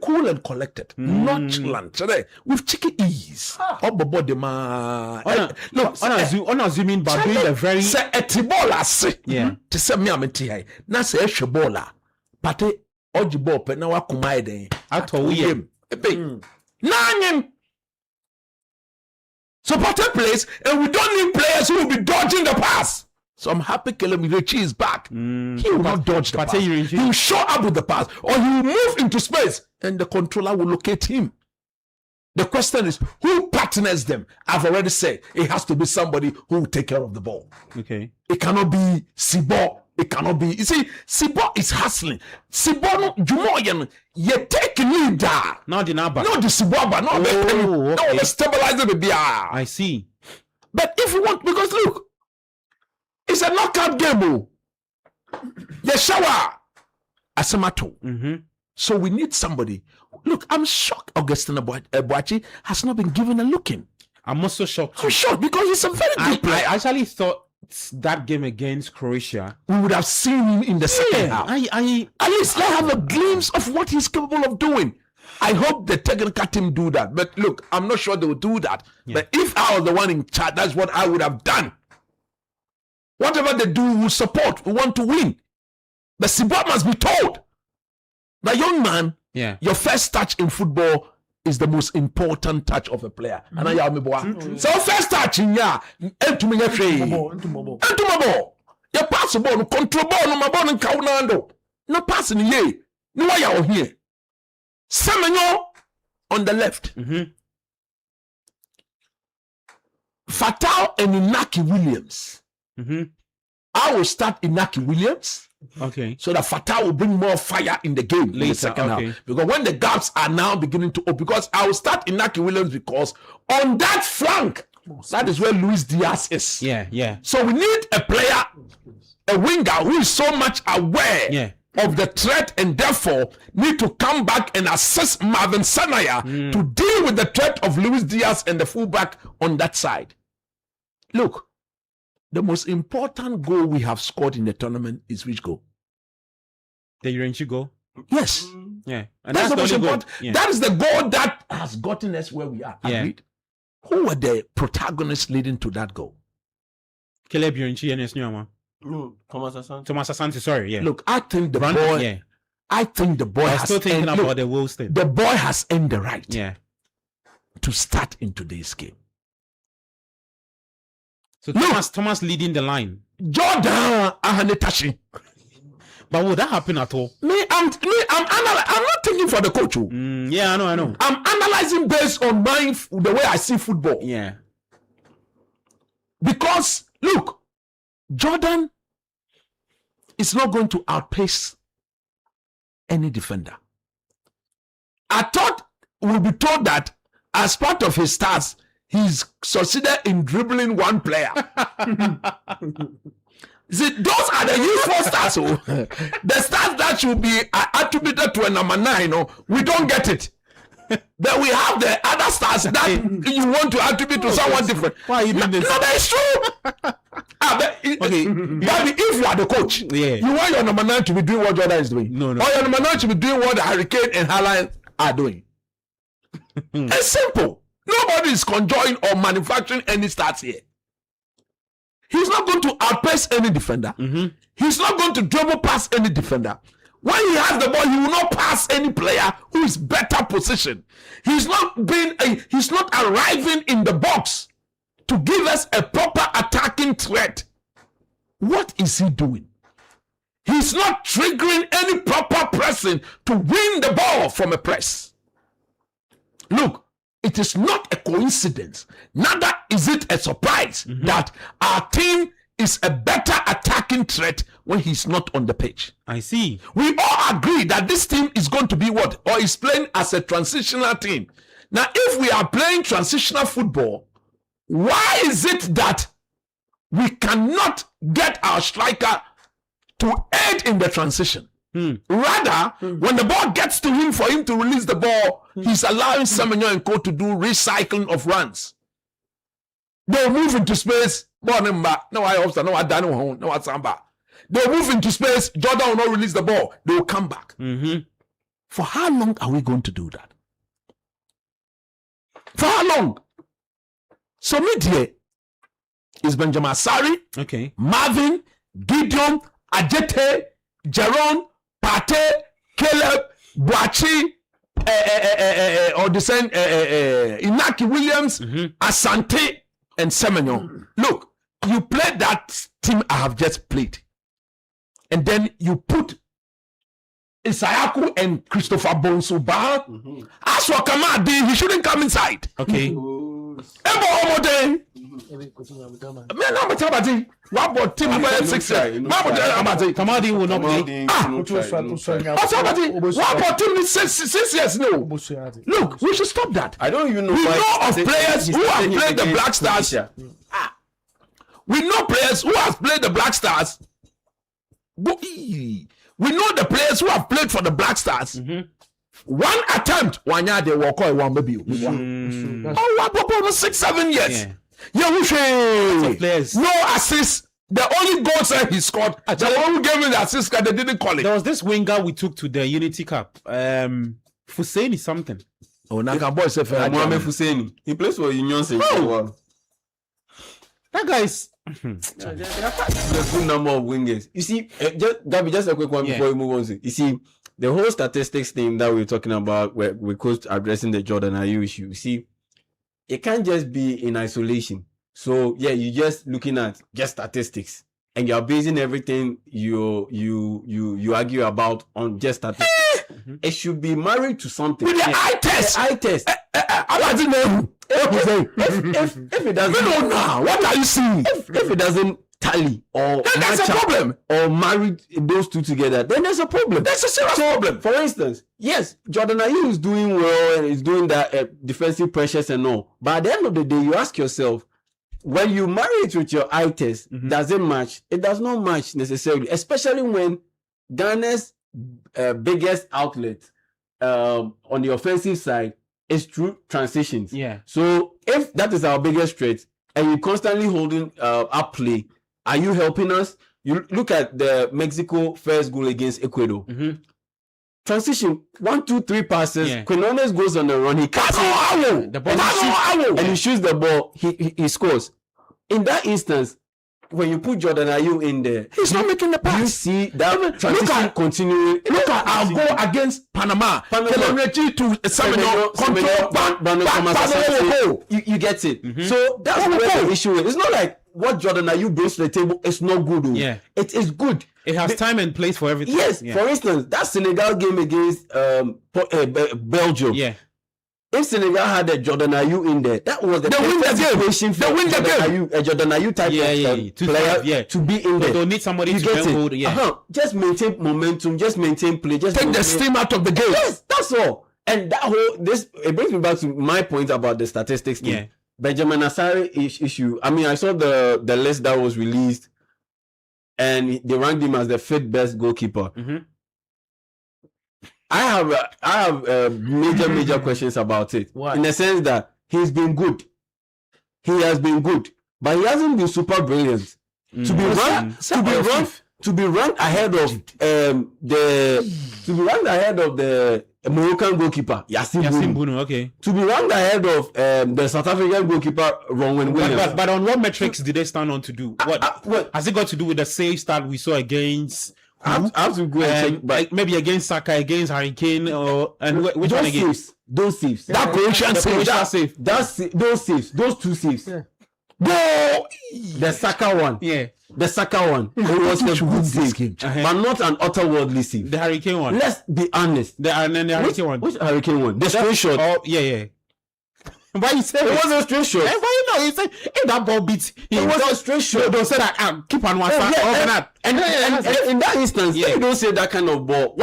Cool and collected, nonchalant, with cheeky ease. Look, unassuming, but doing a very say etibola say. Yeah. To say me ameti hai. Na say eshebola. Pate ojibo pe na wa kumai den. Ato uyem. Nanyem. So Pate plays, and we don't need players who will be dodging the pass. So I'm happy Kelemirechi is back. He will not dodge the pass. He will show up with the pass, or he will move into space, and the controller will locate him. The question is, who partners them? I've already said it has to be somebody who will take care of the ball. Okay. It cannot be Sibo. It cannot be. You see, Sibo is hustling. Sibo no Jumoyan. You take leader. Not the number. Not the Siboba. Not the stabilizer. Baby. I see. But if you want, because look. It's a knockout game. Yeshawa Asamato. So we need somebody. Look, I'm shocked Augustine Abuachi has not been given a look in. I'm also shocked. I'm shocked because he's a very good player. I actually thought that game against Croatia, we would have seen him in the second half. At least let have a glimpse of what he's capable of doing. I hope the technical team do that. But look, I'm not sure they will do that. Yeah. But if I was the one in charge, that's what I would have done. Whatever they do, we support. We want to win. But Sibo must be told that, young man, your first touch in football is the most important touch of a player. And I so first touch in ya, into you pass the ball, control ball, no my ball and Kaunando. No passing ye. No way out here. Semenyo on the left. Fatal and Inaki Williams. I will start Inaki Williams. Okay. So that Fatah will bring more fire in the game later, in the second half. Because when the gaps are now beginning to open, because I will start Inaki Williams because on that flank, that is where Luis Diaz is. Yeah. So we need a player, a winger who is so much aware of the threat and therefore need to come back and assist Marvin Sanaya to deal with the threat of Luis Diaz and the fullback on that side. Look. The most important goal we have scored in the tournament is which goal? The Urenchi goal? Yes. Yeah. And that's the most important. Yeah. That is the goal that has gotten us where we are. Agreed? Who were the protagonists leading to that goal? Caleb Urenchi and Esnyama. No, Thomas Asante. Thomas Asante, sorry, yeah. Look, I think the boy. I think the boy has. Still thinking about the Wilson. The boy has earned the right. Yeah. To start in today's game. So Thomas leading the line. Jordan Ahanetashi. But would that happen at all? I'm not thinking for the coach. Yeah, I know. I'm analyzing based on the way I see football. Yeah. Because look, Jordan is not going to outpace any defender. I thought we'll be told that as part of his stats, he's succeeded in dribbling one player. See, those are the useful stats. The stats that should be attributed to a number 9. We don't get it. Then we have the other stats that you want to attribute to someone different. Why are you doing this? No, that is true. Okay. But if you are the coach, you want your number 9 to be doing what Jordan is doing. No. Or your number 9 to be doing what the Hurricane and Haaland are doing. It's simple. Nobody is conjoining or manufacturing any stats here. He's not going to outpace any defender. He's not going to dribble past any defender. When he has the ball, he will not pass any player who is better positioned. He's not arriving in the box to give us a proper attacking threat. What is he doing? He's not triggering any proper pressing to win the ball from a press. Look, it is not a coincidence, neither is it a surprise that our team is a better attacking threat when he's not on the pitch. I see. We all agree that this team is going to be what? Or is playing as a transitional team. Now, if we are playing transitional football, why is it that we cannot get our striker to aid in the transition? Rather, when the ball gets to him, for him to release the ball, he's allowing Semenyo and Co to do recycling of runs. They'll move into space. They'll move into space. Jordan will not release the ball. They will come back. For how long are we going to do that? For how long? So media is Benjamin Asari, Marvin, Gideon, Ajete, Jaron, Pate, Caleb, Boachi, or the same Inaki Williams, Asante, and Semenyo. Look, you play that team I have just played, and then you put Isayaku and Christopher Bonsu back. As for Kamadi, he shouldn't come inside. Okay. What about team 6 years? Kamadi will not play. What about team 6 years? No. Look, we should stop that. I don't even know. We know of players who have played the Black Stars. We know players who have played the Black Stars. We know the players who have played for the Black Stars. One attempt, one year they walk away, one baby. 6-7 years. No assist. The only goals that he scored, the one who gave me the assist, they didn't call it. There was this winger we took to the Unity Cup. Fuseni something. Oh, Naka boy, Mohamed Fuseni. He plays for Union Saint. That guy is. There's a good number of wingers. You see, Gabby, just a quick one before we move on. You see, the whole statistics thing that we're talking about, where we're addressing the Jordan Ayew issue. You see, it can't just be in isolation. So yeah, you're just looking at just statistics, and you're basing everything you argue about on just statistics. It should be married to something. With the eye test. The eye test. I don't know. If it doesn't, what are you seeing? If it doesn't tally or then there's a problem, or married those two together, then there's a problem. There's a serious problem. For instance, yes, Jordan Ayew is doing well and is doing that defensive pressures and all, but at the end of the day, you ask yourself, when you marry it with your eye test, does it match? It does not match necessarily, especially when Ghana's biggest outlet on the offensive side is through transitions. Yeah. So if that is our biggest threat, and you're constantly holding up play, are you helping us? You look at the Mexico first goal against Ecuador. Transition, 1, 2, 3 passes. Quinones goes on the run. He catches the ball, and he shoots the ball. He scores. In that instance, when you put Jordan Ayew in there, he's not making the pass. You see that transition continuing. Look at our goal against Panama. You get it. So that's where the issue is. It's not like what Jordan Ayew brings to the table is not good. Yeah, it is good. It has time and place for everything. Yes. For instance, that Senegal game against Belgium. Yeah. If Senegal had a Jordan Ayew in there, that was the situation for Jordan Ayew type of player to be in there. They don't need somebody to hold. Just maintain momentum, just maintain play, just take the steam out of the game. Yes, that's all. And that it brings me back to my point about the statistics thing. Yeah. Benjamin Asare issue. I mean, I saw the list that was released, and they ranked him as the 5th best goalkeeper. I have major questions about it. Why? In the sense that he's been good. He has been good, but he hasn't been super brilliant. To be to be ranked ahead of the Moroccan goalkeeper Yasin Bunu. Okay. To be ranked ahead of the South African goalkeeper Ronwen Williams. But on what metrics did they stand on to do? What has it got to do with the saves that we saw against? I have to go and check, but maybe against Saka, against Harry Kane, which one again? Those saves. That Croatian save. Those saves. Those two saves. Yeah. Go. The Saka one. Yeah. The Saka one. It was a good save, but not an otherworldly save. The Harry Kane one. Let's be honest. The Harry Kane one. Which Harry Kane one? The straight shot. Oh yeah. Why you say it was a straight shot? Why you know? You said if that ball beats, it was a straight shot. Don't say that. Keep on one side. And in that instance, if you don't say that kind of ball,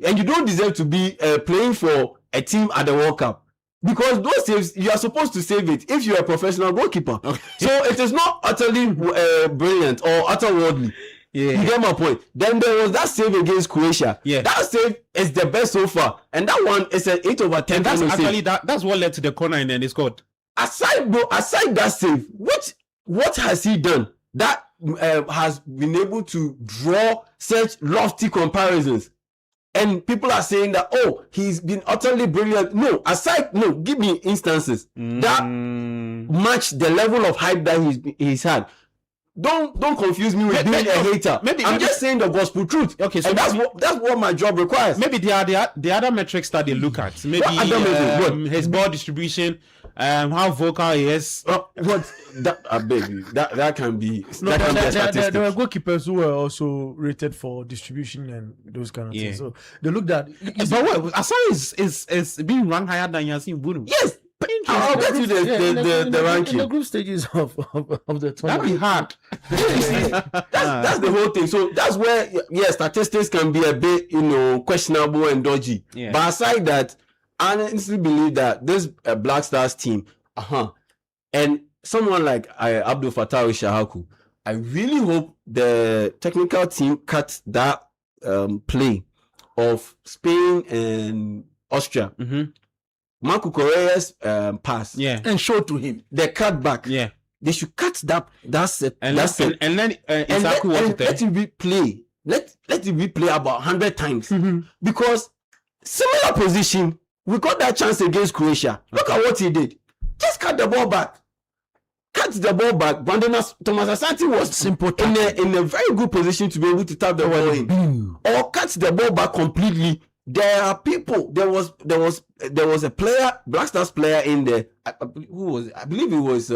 and you don't deserve to be playing for a team at the World Cup. Because those saves, you are supposed to save it if you're a professional goalkeeper. Okay. So it is not utterly brilliant or otherworldly. Yeah. You get my point. Then there was that save against Croatia. Yeah. That save is the best so far. And that one is an 8/10. And that's actually that's what led to the corner and then they scored. Aside that save, what has he done that has been able to draw such lofty comparisons? And people are saying that, he's been utterly brilliant. No, give me instances that match the level of hype that he's had. Don't confuse me with being a hater. I'm just saying the gospel truth. Okay, so that's what my job requires. Maybe the other metrics that they look at. Maybe his ball distribution, how vocal he is. I beg you. That can be. There were goalkeepers who were also rated for distribution and those kind of things. So they looked at. But what Asai is being ranked higher than Yasin Bunu. Yes. I'll get you the ranking. In the group stages of the tournament. That'd be hard. That's the whole thing. So that's where statistics can be a bit questionable and dodgy. Yeah. But aside that, I honestly believe that this Black Stars team, and someone like Abdul Fattah Shahaku, I really hope the technical team cuts that play of Spain and Austria. Marco Correa's pass, and show to him the cutback. Yeah, they should cut that set. And let it replay. Let it replay about 100 times because similar position. We got that chance against Croatia. Look at what he did. Just cut the ball back. Brandon Thomas Asante was in a very good position to be able to tap the ball in, or cut the ball back completely. There are people. There was a player, Black Stars player in there. Who was it? I believe it was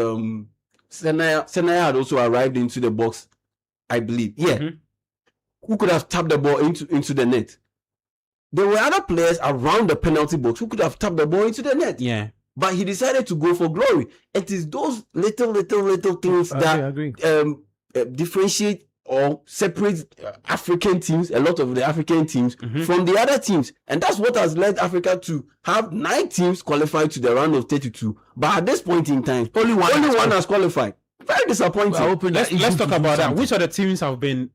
Senaya had also arrived into the box. I believe, who could have tapped the ball into the net. There were other players around the penalty box who could have tapped the ball into the net. Yeah, but he decided to go for glory. It is those little things that differentiate or separate African teams, a lot of the African teams, from the other teams. And that's what has led Africa to have 9 teams qualified to the round of 32. But at this point in time, only one has qualified. Very disappointing. Let's talk about that. Which of the teams have been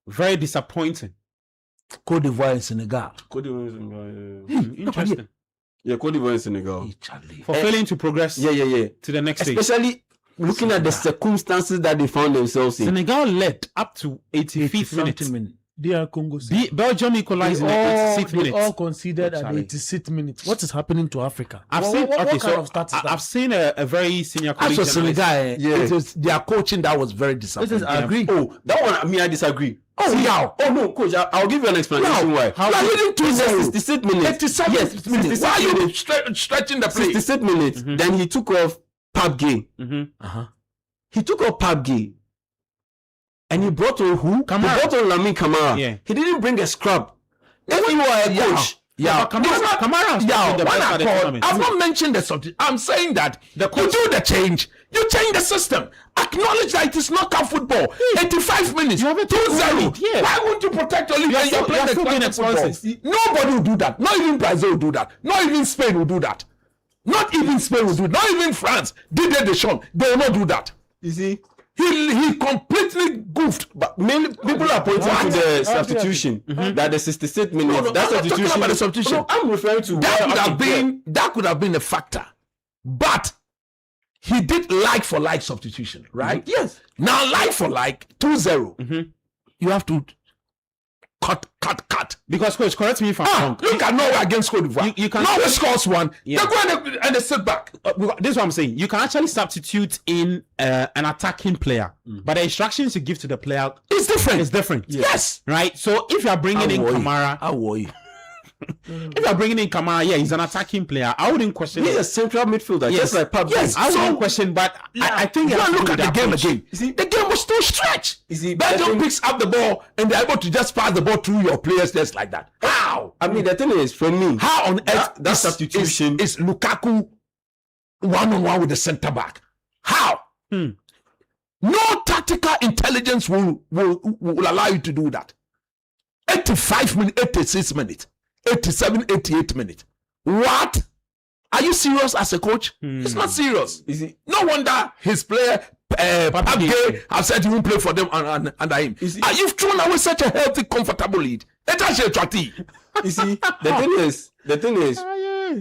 very disappointing? Cote d'Ivoire and Senegal. Interesting. Yeah, Cote d'Ivoire and Senegal. For failing to progress to the next stage. Especially looking at the circumstances that they found themselves in. Senegal led up to 85th minute. They are Congo. Belgium equalized in the 86th minute. They all conceded at the 86th minute. What is happening to Africa? I've seen a very senior colleague. As for Senegal, it is their coaching that was very disappointing. I agree. Oh, that one, I disagree. No, coach, I'll give you an explanation why. How did 66 minutes? 87 minutes. Why are you stretching the play? 66 minutes. Then he took off Pape Gueye. He took off Pape Gueye. And he brought on who? Kamara. He brought on Lamine Kamara. Yeah. He didn't bring a scrub. If you are a coach, Kamara. I've not mentioned the subject. I'm saying that you do the change. You change the system. Acknowledge that it is knockout football. 85 minutes. 2-0. Yeah. Why won't you protect your league when you're playing the football? Nobody will do that. Not even Brazil will do that. Not even Spain will do that. Not even Spain will do it. Not even France. Didier Deschamps. They will not do that. You see? He completely goofed. But many people are pointing to the substitution that the 66 minutes. No, that substitution. Talking about the substitution. No, I'm referring to that could have been a factor, but he did like for like substitution, right? Yes. Now like for like 2-0. you have to cut. Because coach, correct me if I'm wrong. Look at Norway against Cote d'Ivoire. You can Norway scores one. Yeah. They go and they sit back. This is what I'm saying. You can actually substitute in an attacking player, but the instructions you give to the player It's different. is different. Yes. Right. So if you are bringing in Kamara, if you are bringing in Kamara, yeah, he's an attacking player. I wouldn't question. He's it. a central midfielder, just like Pep. Yes, I wouldn't question, but I think you have to look do at the that game approach. again. See, the game was too stretched. Belgium Belgium picks up the ball and they're able to just pass the ball through your players just like that. How? I mean, the thing is, for me, How on earth that substitution is Lukaku one-on-one with the centre back? How? No tactical intelligence will allow you to do that. 85 minutes, 86 minutes, 87, 88 minutes. What? Are you serious as a coach? It's not serious. No wonder his player, Papgay, have said he won't play for them under him. You've thrown away such a healthy, comfortable lead. You see, the thing is,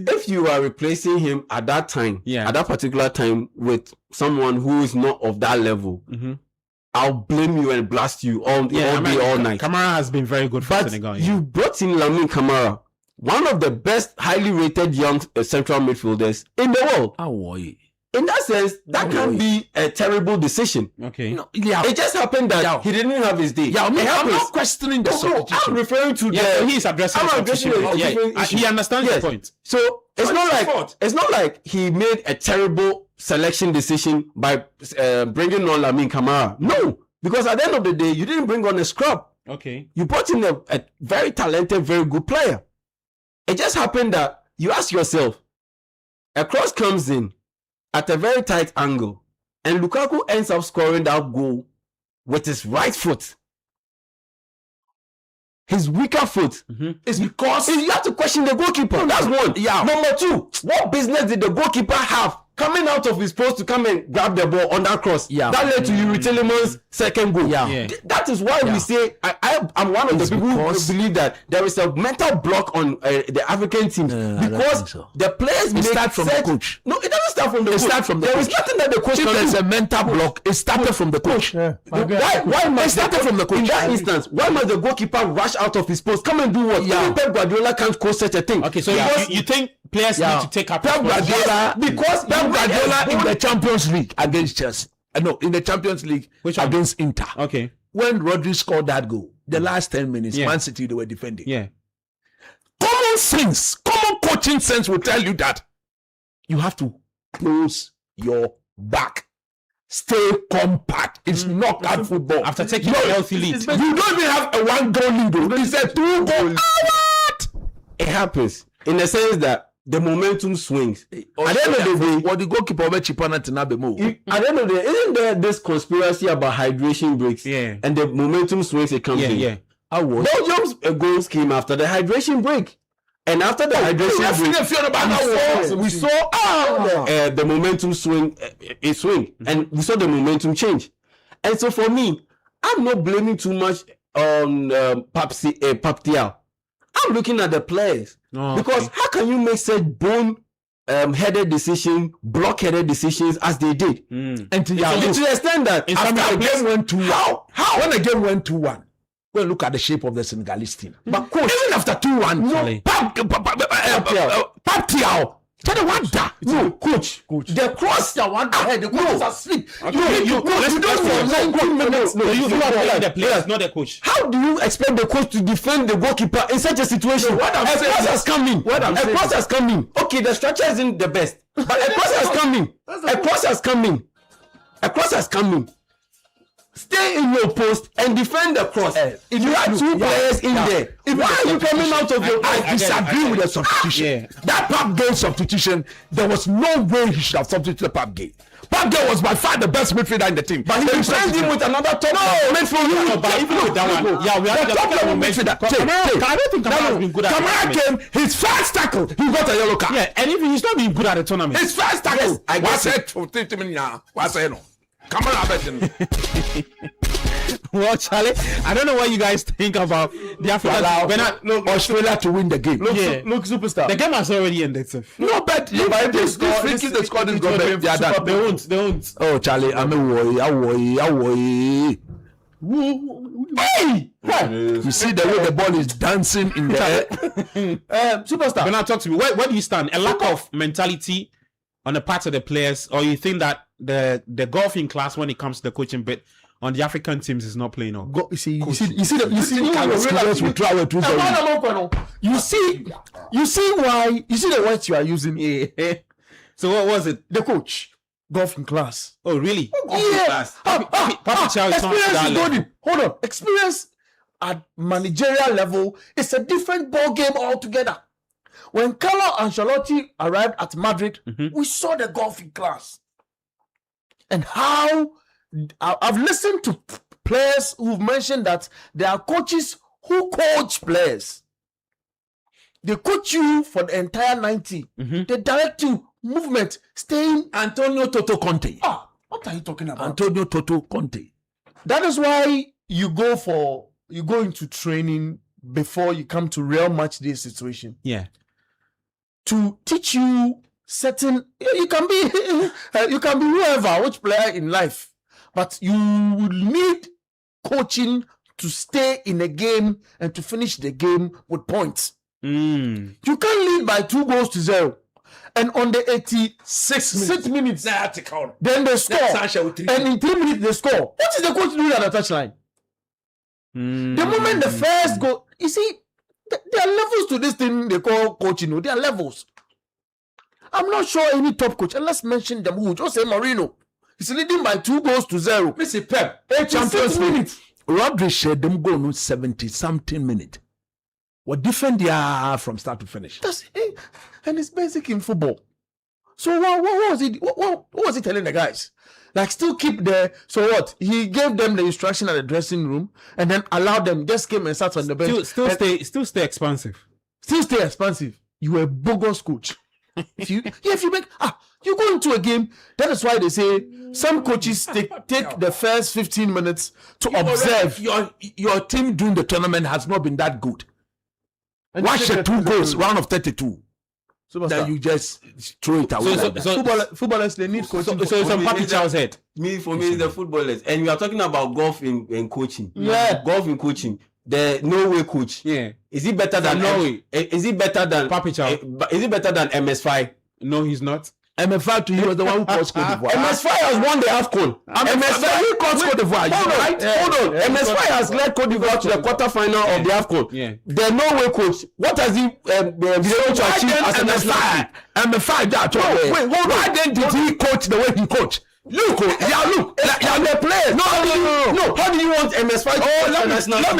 if you are replacing him at that time, at that particular time with someone who is not of that level, I'll blame you and blast you all day, all night. Kamara has been very good for Senegal. You brought in Lamine Kamara, one of the best, highly rated young central midfielders in the world. In that sense, that can be a terrible decision. Okay. It just happened that he didn't have his day. I'm not questioning the substitution. I'm referring to he's addressing he understands the point. So it's not like he made a terrible selection decision by bringing on Lamine Kamara. No, because at the end of the day, you didn't bring on a scrub. Okay. You brought in a very talented, very good player. It just happened that you ask yourself, a cross comes in at a very tight angle, and Lukaku ends up scoring that goal with his right foot. His weaker foot is because you have to question the goalkeeper. That's one. Number two, what business did the goalkeeper have coming out of his post to come and grab the ball on that cross? That led to Yuri Tielemans' second goal. That is why we say I'm one of the people who believe that there is a mental block on the African teams because the players start from the coach. No, it doesn't start from the coach. There is nothing that the coach can do. There's a mental block. It started from the coach. Why must it started from the coach? In that instance, why must the goalkeeper rush out of his post? Come and do what? Even Pep Guardiola can't coach such a thing. Okay, so you think players need to take up Pep Guardiola because Pep Guardiola in the Champions League against Chelsea. No, in the Champions League against Inter. Okay. When Rodri scored that goal, the last 10 minutes, Man City, they were defending. Common sense, common coaching sense will tell you that you have to close your back. Stay compact. It's knockout football. After taking a healthy lead. You don't even have a 1-goal lead. It's a 2-goal. It happens in the sense that the momentum swings. At the end of the day, what the goalkeeper at the end of the day, isn't there this conspiracy about hydration breaks? And the momentum swings, it comes in. Belgium's goals came after the hydration break. And after the hydration break, we saw the momentum swing, and we saw the momentum change. And so for me, I'm not blaming too much on Paptial. I'm looking at the players. Because how can you make such bone-headed decisions, block-headed decisions as they did? And to the extent that after the game went 2-1, when the game went 2-1, well, look at the shape of the Senegalese team. But coach, even after 2-1, Paptial. No, coach. The cross, the coach is asleep. The players, not the coach. How do you expect the coach to defend the goalkeeper in such a situation? A cross has come in. Okay, the structure isn't the best, but a cross has come in. Stay in your post and defend the cross. If you have two players in there, why are you coming out of your... I disagree with the substitution. That Papgay substitution, there was no way he should have substituted Papgay. Papgay was by far the best midfielder in the team. But he replaced him with another top midfielder. But even with that one, we are the top level midfielder. I don't think Kamara has been good at it. Kamara came, his first tackle, he got a yellow card. And even he's not been good at the tournament. His first tackle, I said for 50 minutes now. What's I know? Well, Charlie, I don't know what you guys think about the African. Australia to win the game. Look, superstar. The game has already ended. No, but if the score is going to they won't. Oh, Charlie, I'm a worry. Hey! You see the way the ball is dancing in the air. Superstar. But now talk to me. Where do you stand? A lack of mentality on the part of the players, or you think that the golfing class when it comes to the coaching bit on the African teams is not playing on? You see why the words you are using here. So what was it? The coach, golfing class. Oh, really? Yeah. Papi Chow is not Experience that is level. good. Hold on. Experience at managerial level is a different ball game altogether. When Carlo Ancelotti arrived at Madrid, we saw the golfing class. And how I've listened to players who've mentioned that there are coaches who coach players. They coach you for the entire 90. They direct you, movement, staying. Antonio Toto Conte. What are you talking about? Antonio Toto Conte. That is why you go into training before you come to real match day situation. Yeah. To teach you certain, you can be whoever, which player in life, but you will need coaching to stay in a game and to finish the game with points. You can't lead by 2-0, and on the 86 minutes, then they score, and in 3 minutes they score. What is the coach doing at the touchline? The moment the first goal, you see, there are levels to this thing they call coaching. There are levels. I'm not sure any top coach, and let's mention them who. Jose Mourinho is leading by 2-0. Mr. Pep, Champions League. Rodri shared them goal no 70-something minutes. What different they are from start to finish. That's it. And it's basic in football. So what was it? What was he telling the guys? Like, still keep the. So what? He gave them the instruction at the dressing room and then allowed them, just came and sat on the bench. Still stay expansive. Still stay expansive. You were a bogus coach. If you go into a game, that is why they say some coaches take the first 15 minutes to observe. Your team during the tournament has not been that good. Watch the 2 goals, round of 32. Then you just throw it away. Footballers, they need coaching. So some Papi Chow's head. For me, the footballers. And we are talking about golf in coaching. Yeah. Golf in coaching. The Norway coach. Yeah. Is he better than Norway? Is he better than Papi Chow? Is he better than MS5? No, he's not. MF5 to you was the one who coached Cote d'Ivoire. MS5 has won the AFCON. MF5 who coached Cote d'Ivoire. Hold on. MS5 has led Cote d'Ivoire to the quarterfinal of the AFCON. Yeah. The Norway coach, what has he been able to achieve as an MF5 that wait, hold on. Why then did he coach the way he coached? Look, the players. No. How do you want MS5 to let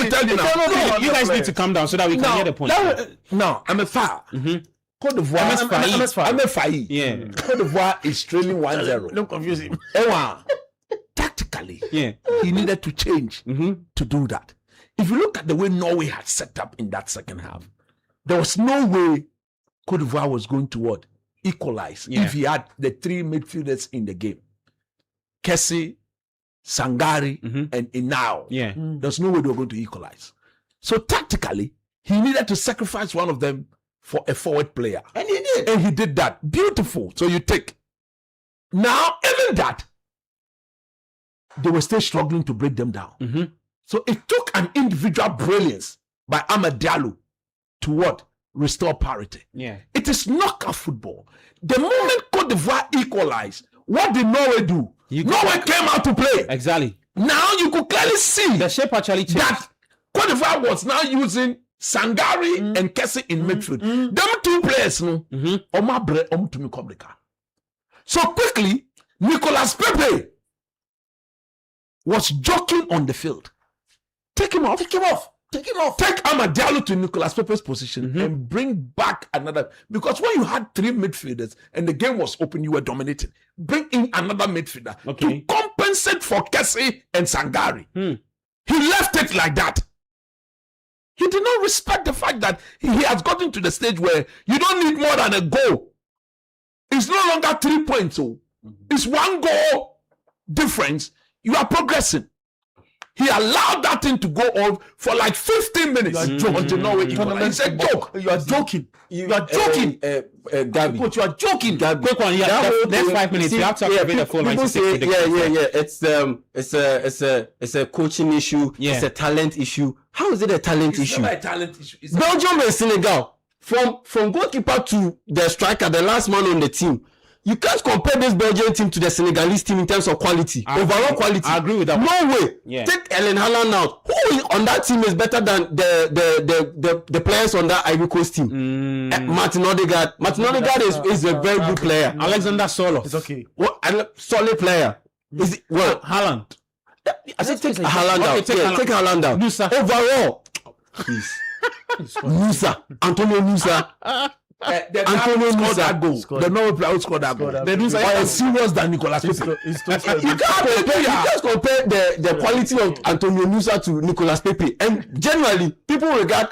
me tell you now. No, you guys need to calm down so that we can hear the point. No, MF5. Cote d'Ivoire. MFI. Yeah. Cote d'Ivoire is trailing 1-0. Don't confuse him. Tactically, Yeah. he needed to change to do that. If you look at the way Norway had set up in that second half, there was no way Cote d'Ivoire was going to equalize if he had the 3 midfielders in the game. Kessie, Sangari, and Inao. Yeah. There's no way they were going to equalize. So tactically, he needed to sacrifice one of them for a forward player. And he did. And he did that. Beautiful. So you take. Now, even that, they were still struggling to break them down. So it took an individual brilliance by Ahmed Diallo to what? Restore parity. Yeah. It is knockout football. The moment Cote d'Ivoire equalized, what did Norway do? Norway came out to play. Exactly. Now you could clearly see the shape actually changed. That Cote d'Ivoire was now using Sangari and Kessie in midfield. Them 2 players, So quickly, Nicolas Pepe was joking on the field. Take him off. Take Amad Diallo to Nicolas Pepe's position and bring back another. Because when you had 3 midfielders and the game was open, you were dominating. Bring in another midfielder to compensate for Kessie and Sangari. He left it like that. He did not respect the fact that he has gotten to the stage where you don't need more than a goal. It's no longer 3 points. It's 1 goal difference. You are progressing. He allowed that thing to go on for like 15 minutes until Norway equalized. It's a joke. You are joking. You are joking. Gabby. Coach, you are joking. Quick one, next 5 minutes. You have to activate the phone line. People say, it's a coaching issue. Yeah. It's a talent issue. How is it a talent issue? It's not a talent issue. It's Belgium and Senegal, from goalkeeper to the striker, the last man on the team. You can't compare this Belgian team to the Senegalese team in terms of quality, overall quality. I agree with that. No way. Yeah. Take Erling Haaland out. Who on that team is better than the players on that Ivory Coast team? Martin Odegaard. Martin Odegaard is a very good player. Alexander Solo. It's okay. What solid player? Is it, well, Haaland. I said take Haaland out. take Haaland. Take Haaland out. Nusa. Overall, please. Nusa, Antonio Nusa. Antonio scored that Nusa. goal. The Norway player who scored that goal. The Nusa is serious than Nicolas Pepe. You can't compare the quality of Antonio Nusa to Nicolas Pepe. And generally, people regard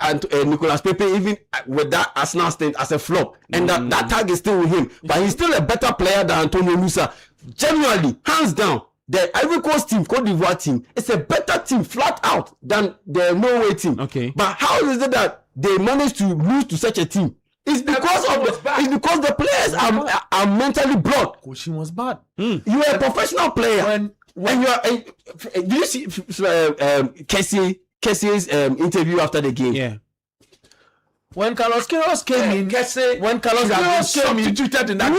Nicolas Pepe even with that Arsenal stint as a flop. And that tag is still with him. But he's still a better player than Antonio Nusa. Generally, hands down, the Ivory Coast team, Cote d'Ivoire team, is a better team flat out than the Norway team. Okay. But how is it that they managed to lose to such a team? It's because the players are mentally blocked. Coaching was bad. You are a professional player. When and you are. Do you see Kessie's interview after the game? Yeah. When Carlos Queiroz came in, when Carlos Queiroz came in, substituted in that.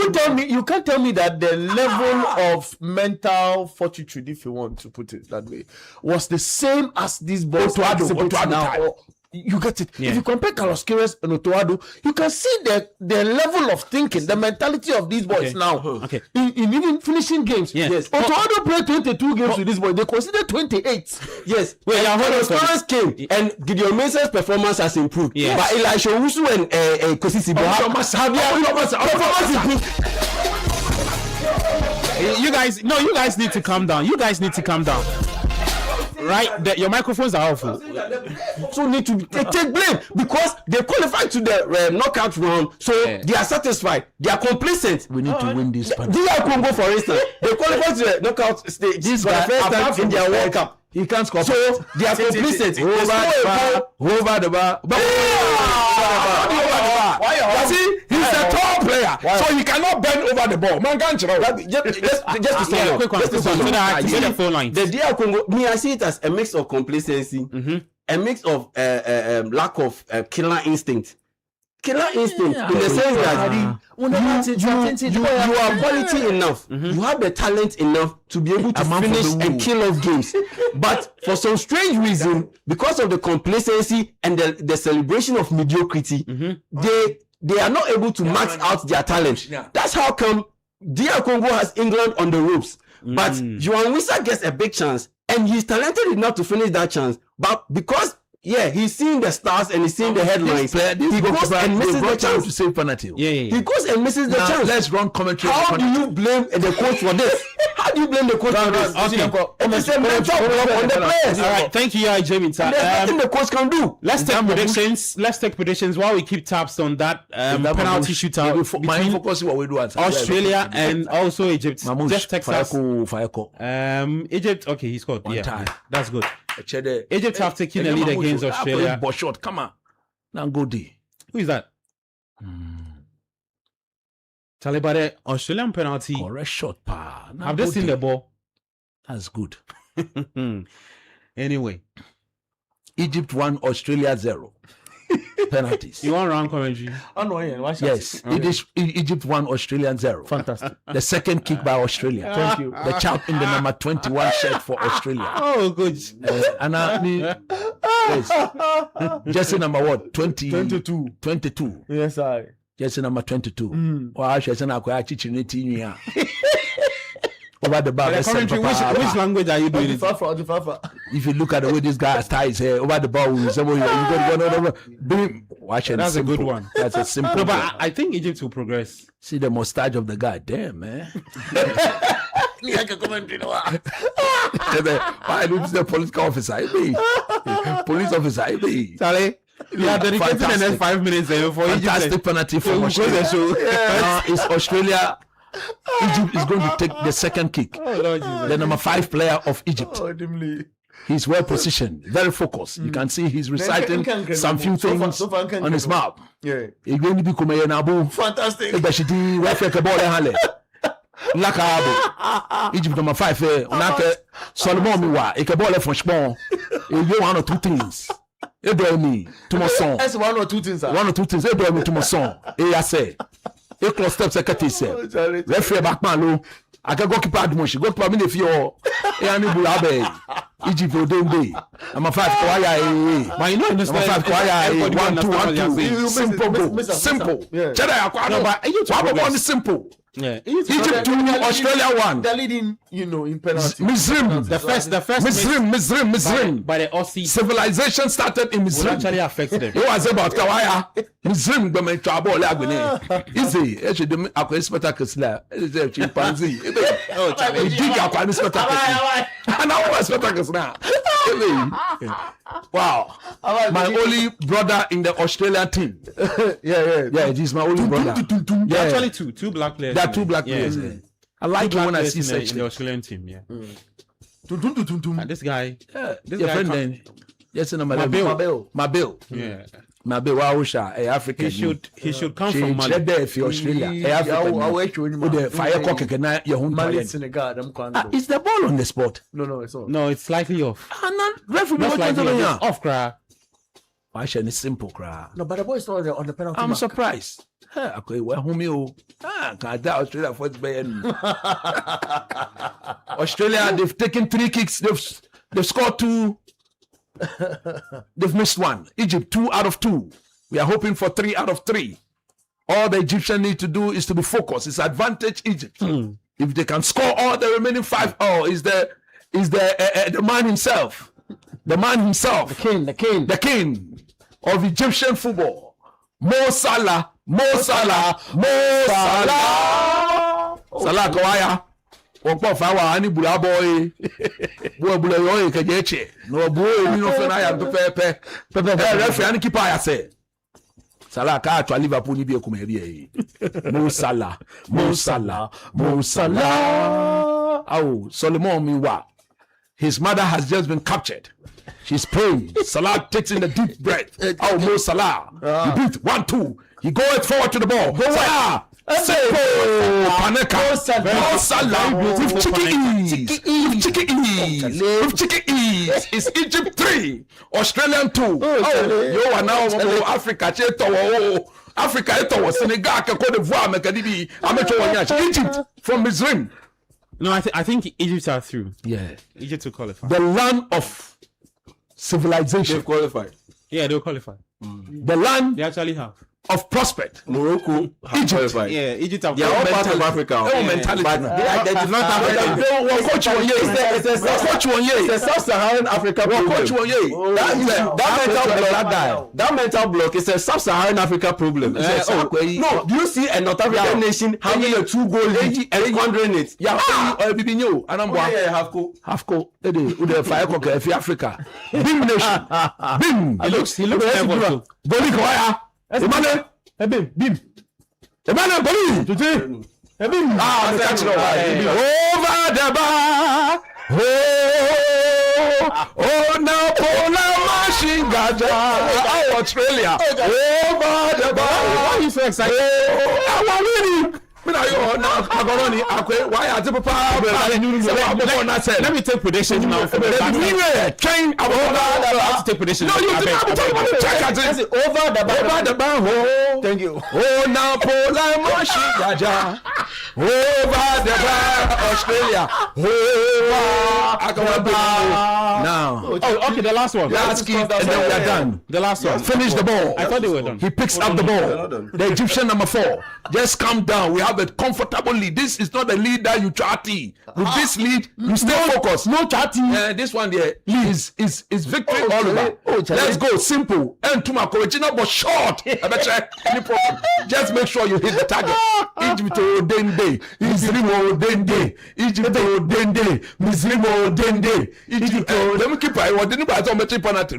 you can't tell me that the level of mental fortitude, if you want to put it that way, was the same as these boys Otoado now. You get it. Yeah. If you compare Carlos Queiroz and Otoado, you can see the level of thinking, the mentality of these boys now. Okay. In even finishing games. Yes. Otoado played 22 games with these boys. They considered 28. Yes. Wait, Carlos Queiroz came and Gideon Mensah's performance has improved. Yes. But Elisha Owusu and Kosi Sibo have performance improved. You guys need to calm down. Right, your microphones are awful. So need to take blame because they qualified to the knockout round, so they are satisfied. They are complacent. We need to win this. DR Congo, for instance, they qualified to the knockout stage for the first time in their World Cup. He can't score. So they are complacent. Over the bar. You see, he's a tall player, so he cannot bend over the ball. Man can't throw. Just to say, quick one. The phone line. The DR Congo, me, I see it as a mix of complacency, a mix of lack of killer instinct. Killer instinct in the sense that you are quality enough, you have the talent enough to be able to finish and kill off games. But for some strange reason, because of the complacency and the celebration of mediocrity, they are not able to max out their talent. That's how come DR Congo has England on the ropes. But Johan Wissa gets a big chance and he's talented enough to finish that chance. But because he's seeing the stars and he's seeing the headlines. He goes and misses the chance to save penalty. He goes and misses the chance. Let's run commentary. How do you blame the coach for this? How do you blame the coach for this? It's a mental block on the players. All right, thank you, Jamie. There's nothing the coach can do. Let's take predictions while we keep tabs on that penalty shootout between Australia and also Egypt. Just text us. Egypt, okay, he scored. Yeah, that's good. Egypt have taken the lead against Australia. Shot, come on. Now go D. Who is that? Talibade, Australian penalty. Correct shot, pa. Have they seen the ball? That's good. Anyway, Egypt 1, Australia 0. Penalties. You want round commentary? Yes. Egypt 1, Australia 0. Fantastic. The second kick by Australia. Thank you. The chap in the number 21 shirt for Australia. Oh, good. Yes. Jersey number what? 22. Yes, I. Jersey number 22. Over the bar. Which language are you doing? If you look at the way this guy has tied his hair over the bar, that's a good one. That's a simple. No, but I think Egypt will progress. See the mustache of the guy. Damn, man. Why lose the political officer? Police officer. Charlie, you are dedicating the next 5 minutes for Egypt. Fantastic penalty from Australia. Now it's Australia. Egypt is going to take the second kick. Oh, Lord Jesus. The number 5 player of Egypt. Oh, dimly. He's well positioned, very focused. You can see he's reciting some few things on his mouth. Yeah. Fantastic. Egypt number 5 Solomon Miwa Ekebole Frenchman. You one or two things. Ebrahimi to my son. That's one or two things. One or two things. Ebrahimi to my son. I say. Close steps secretary say. Referee backman lo. I can go keep admoshi. Go to me if you any bulabe. Egypt Odembe. Number 5 Kwaya. But you know understand. Number 5 Kwaya. 1 2 simple. Cheda Yakwano. But you simple. Yeah, Egypt 2, Australia 1. They're leading, in penalty. Mizrim. The first Mizrim. by the Aussie Civilization started in Mizrim. actually affected them. It was about Kawaya. Mizrim, the men trouble lagune. Easy. Actually, the aqua spectacles la. It's a chimpanzee. Oh, We dig aqua spectacles. And I was spectacles now. Wow. My only brother in the Australian team. Yeah, he's my only brother. Yeah, actually two black players. There are 2 black players. I like it when I see such in the Australian team. Yeah. And this guy. Your friend then. Yes, no, Mabel. Yeah. Mabel Wausha, African. He should come from Mali. Australia. African. With the fire cock and your home Mali Senegal. Is the ball on the spot? No, it's not. No, it's slightly off. Referee, Not slightly off. Off, cry. Why should it's simple, cry? No, but the boy is not on the penalty. I'm surprised. Okay, well, homie, can't doubt Australia for Australia, they've taken 3 kicks. They've scored 2. They've missed 1. Egypt 2 out of 2. We are hoping for 3 out of 3. All the Egyptians need to do is to be focused. It's advantage Egypt. If they can score all the remaining 5, is the man himself. The man himself. The king of Egyptian football. Mo Salah. Salah Kawaya. Okpo fawa ani bula boy. Bula yo kejeche. No boy no fe na ya pepe. Referee ani keeper ya say. Salah ka to Liverpool ni bi ekuma e. Mo Salah. Oh, Solomon Miwa. His mother has just been captured. She's praying. Salah takes in the deep breath. Oh, Mo Salah. He beat 1 2. He goes forward to the ball. Salah. Paneka. Mo Salah. With chicken ease. It's Egypt 3. Australian 2. You are now Africa. Africa Senegal. Cote d'Ivoire. Egypt from Mizrim. No, I think Egypt are through. Yeah. Egypt will qualify. The land of civilization. They've qualified. Yeah, they'll qualify. The land They actually have. of prospect. Morocco have qualified. Yeah, Egypt have They are all part of Africa. Mentality. But they did not have anything. It's a sub-Saharan Africa problem. That mental block is a sub-Saharan Africa problem. No, do you see a North African nation having a 2-goal lead and squandering it? Half-co. The fire cock of Africa. Bim nation. Bim. He looks nervous. Boli Kwaya. Emmanuel. Bim. Emmanuel Boli. Bim. Over the bar. Oh, now Pola machine gada. Oh, Australia. Over the bar. Why are you so excited? I'm winning. Why are the Let me take predictions now. Let me take predictions. No, you didn't over the bar. Thank you. Oh, now Pola machine gada. Over the bar, Australia. Now. Oh, okay, the last one. Last kick, and then we are done. The last one. Finish the ball. I thought they were done. He picks up the ball. The Egyptian number 4. Just calm down. We have a comfortable lead. This is not a lead that you chatty. With this lead, you stay focused. No chatting. This one there is victory all over. Let's go. Simple. And to my original but short. I bet you any problem. Just make sure you hit the target. Egypt Dende. Mizrimo Dende. Egypt Dende. Mizrimo Dende. Egypt. Let me keep it. What didn't buy so much penalty?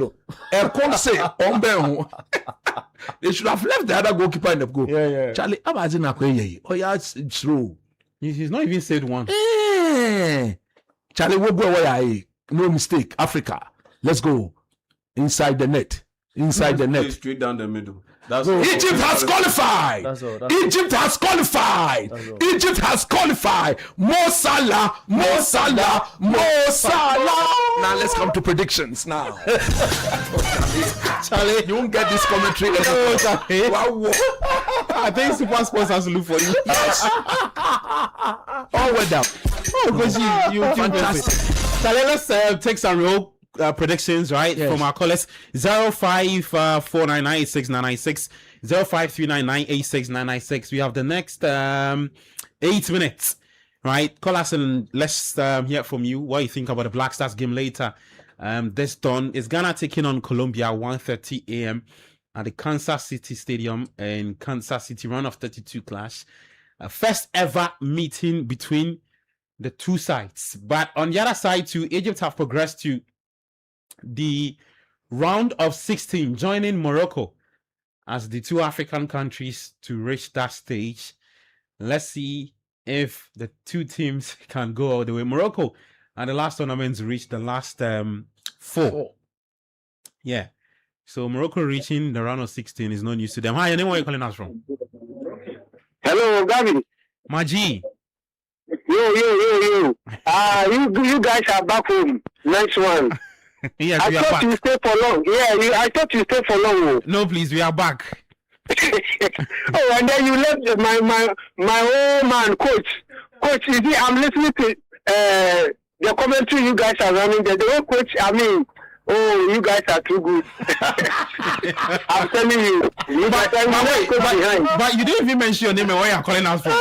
Say on Ben. They should have left the other goalkeeper in the goal. Yeah. Charlie, I'm asking a question. Oh, yeah, it's true. He's not even said one. Charlie, what go away? no mistake. Africa, let's go inside the net. Inside the net. Straight down the middle. Egypt has qualified. Egypt has qualified. Egypt has qualified. Mo Salah, Mo Salah, Mo Salah. Now let's come to predictions now. Charlie, you won't get this commentary. I think Super Sports has to look for you. All weather. Because you fantastic. Charlie, let's take some real predictions, right? Yes. From our callers. 0549986996, 0539986996. We have the next 8 minutes, right? Call us and let's hear from you what you think about the Black Stars game later. This dawn is Ghana taking on Colombia 1:30 a.m. at the Kansas City Stadium in Kansas City. Round of 32 clash. First ever meeting between the two sides. But on the other side too, Egypt have progressed to the round of 16, joining Morocco as the two African countries to reach that stage. Let's see if the two teams can go all the way. Morocco at the last tournament reached the last 4. Yeah. So Morocco reaching the round of 16 is no news to them. Hi, your name, where are you calling us from? Hello, Gavin. Maji. Yo. You guys are back home. Next one. Yes, I thought you stay for long. Yeah, I thought you stay for long. No, please, we are back. Oh, and then you left my old man, coach. Coach, you see, I'm listening to the commentary you guys are running. The old coach, I mean, oh, you guys are too good. I'm telling you. But you didn't even mention your name and where you're calling us from.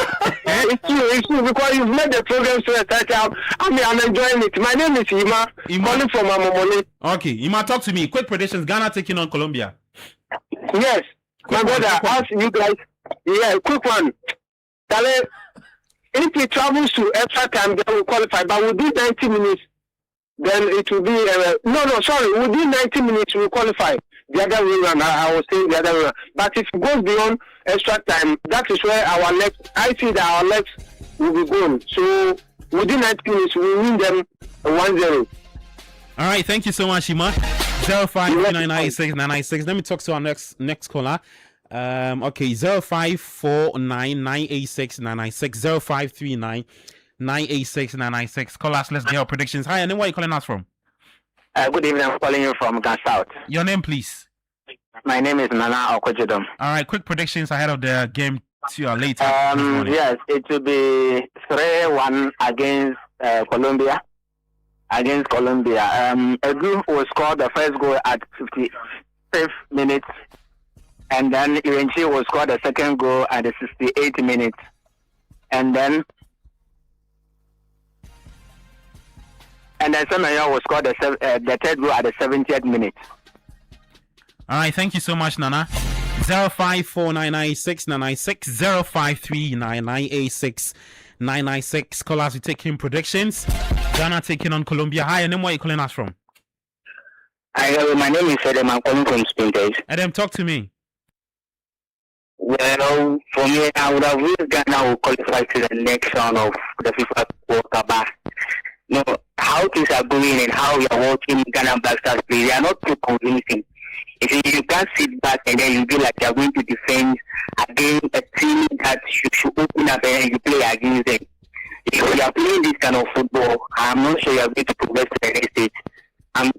It's true, because you've made the program so exciting. I'm enjoying it. My name is Ima. Calling from Amomole. Okay, Ima, talk to me. Quick predictions. Ghana taking on Colombia. Yes. My brother, ask you guys. Yeah, quick one. Tale, if he travels to extra time, then we'll qualify. But we'll do 90 minutes. Then it will be we'll do 90 minutes, we'll qualify. The other way around, I was saying the other way around. But if it goes beyond extra time, that is where our legs, I see that our legs will be gone. So within 90 minutes, we win them 1-0. All right, thank you so much, Ima. 05399696. Let me talk to our next caller. Okay, 0549986996, 0539986996. Call us. Let's get our predictions. Hi, and then where are you calling us from? Good evening. I'm calling you from Ghana South. Your name, please. My name is Nana Okojedom. All right, quick predictions ahead of the game later. Yes, it will be 3-1 against Colombia. Edu will score the first goal at 55th minute, and then Irenchi will score the second goal at the 68th minute, and then Semenyo will score the third goal at the 70th minute. All right, thank you so much, Nana. 05499696, 0539986996. Call us to take in predictions. Ghana taking on Colombia. Hi, and then where are you calling us from? Hi, my name is Adam. I'm calling from Spain, guys. Adam, talk to me. Well, for me, I would have wished Ghana would qualify to the next round of the FIFA World Cup. No, how things are going and how we are watching Ghana Black Stars play, they are not too convincing. If you can't sit back and then you feel like you are going to defend against a team that should open up and you play against them. If you are playing this kind of football, I'm not sure you are going to progress to the next stage. I'm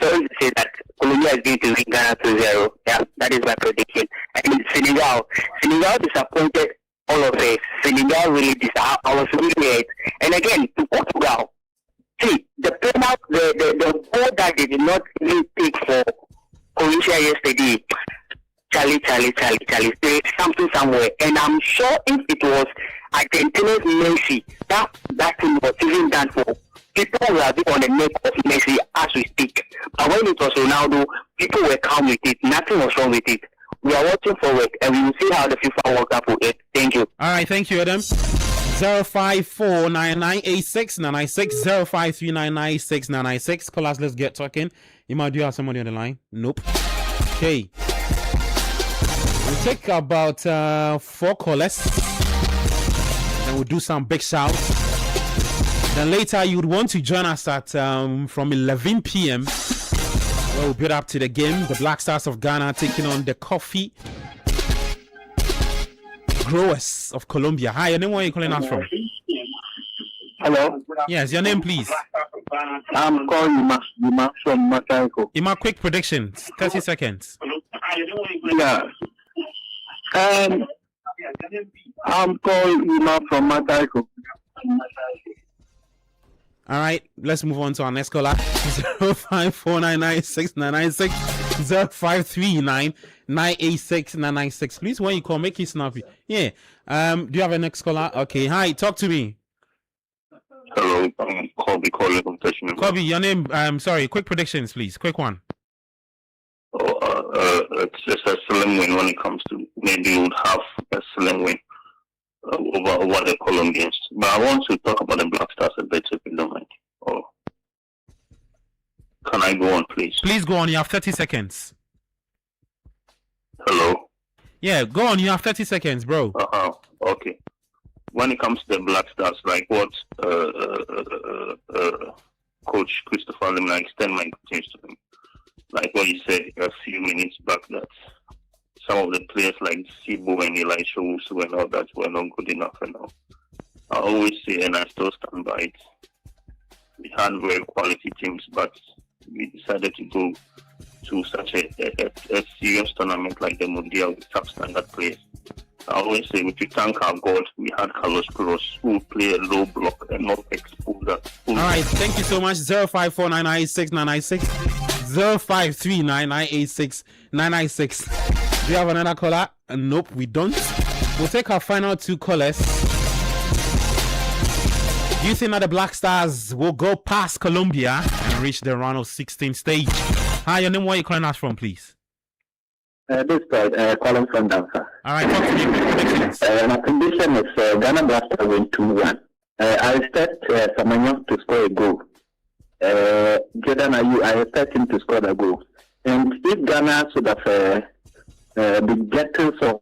sorry to say that Colombia is going to win Ghana 2-0. Yeah, that is my prediction. And Senegal disappointed all of us. Senegal really disappointed. I was really hurt. And again, to Portugal, see, the penalty, the ball that they did not really take for Croatia yesterday, Charlie, there is something somewhere. And I'm sure if it was Argentina's Messi, that thing was even done for. People were on the neck of Messi as we speak. But when it was Ronaldo, people were calm with it. Nothing was wrong with it. We are watching forward and we will see how the FIFA World Cup will end. Thank you. All right, thank you, Adam. 0549986996, 05399696. Call us, let's get talking. Ima, do you have somebody on the line? Nope. Okay. We'll take about 4 callers. And we'll do some big shouts. Then later you would want to join us at from 11 p.m. where we'll build up to the game. The Black Stars of Ghana taking on the Coffee Growers of Colombia. Hi, your name, where are you calling us from? Hello? Yes, your name, please. I'm calling Ima from Mataiko. Ima, quick predictions, 30 seconds. Yeah. I'm calling Ima from Mataiko. All right, let's move on to our next caller. 0549969996 0539986996. Please, when you call, make it snappy. Yeah. Do you have a next caller? Okay. Hi, talk to me. Hello, I'm Kobe calling from Teshin. Kobe, your name. Sorry. Quick predictions, please. Quick one. It's just a slim win when it comes to maybe you would have a slim win over the Colombians. But I want to talk about the Black Stars a bit, if you don't mind. Oh, can I go on, please? Please go on. You have 30 seconds. Hello. Yeah, go on. You have 30 seconds, bro. Okay. When it comes to the Black Stars, like what Coach Christopher Lemon, I extend my questions to him. Like what he said a few minutes back, that some of the players like Sibo and Elisha Wusu and all that were not good enough and all. I always say, and I still stand by it, we had very quality teams, but we decided to go to such a serious tournament like the Mundial with substandard players. I always say we should thank our God we had Carlos Queiroz, who play a low block and not expose us. All right, thank you so much. 0549969996 0539986996. Do you have another caller? Nope, we don't. We'll take our final two callers. Do you think that the Black Stars will go past Colombia and reach the round of 16 stage? Hi, your name, where are you calling us from, please? This is calling from Danfa. All right, talk to me. Predictions. My prediction is Ghana Black Stars win 2-1. I expect Samanyo to score a goal. Jordan Ayew, I expect him to score the goal. And if Ghana should have been getting some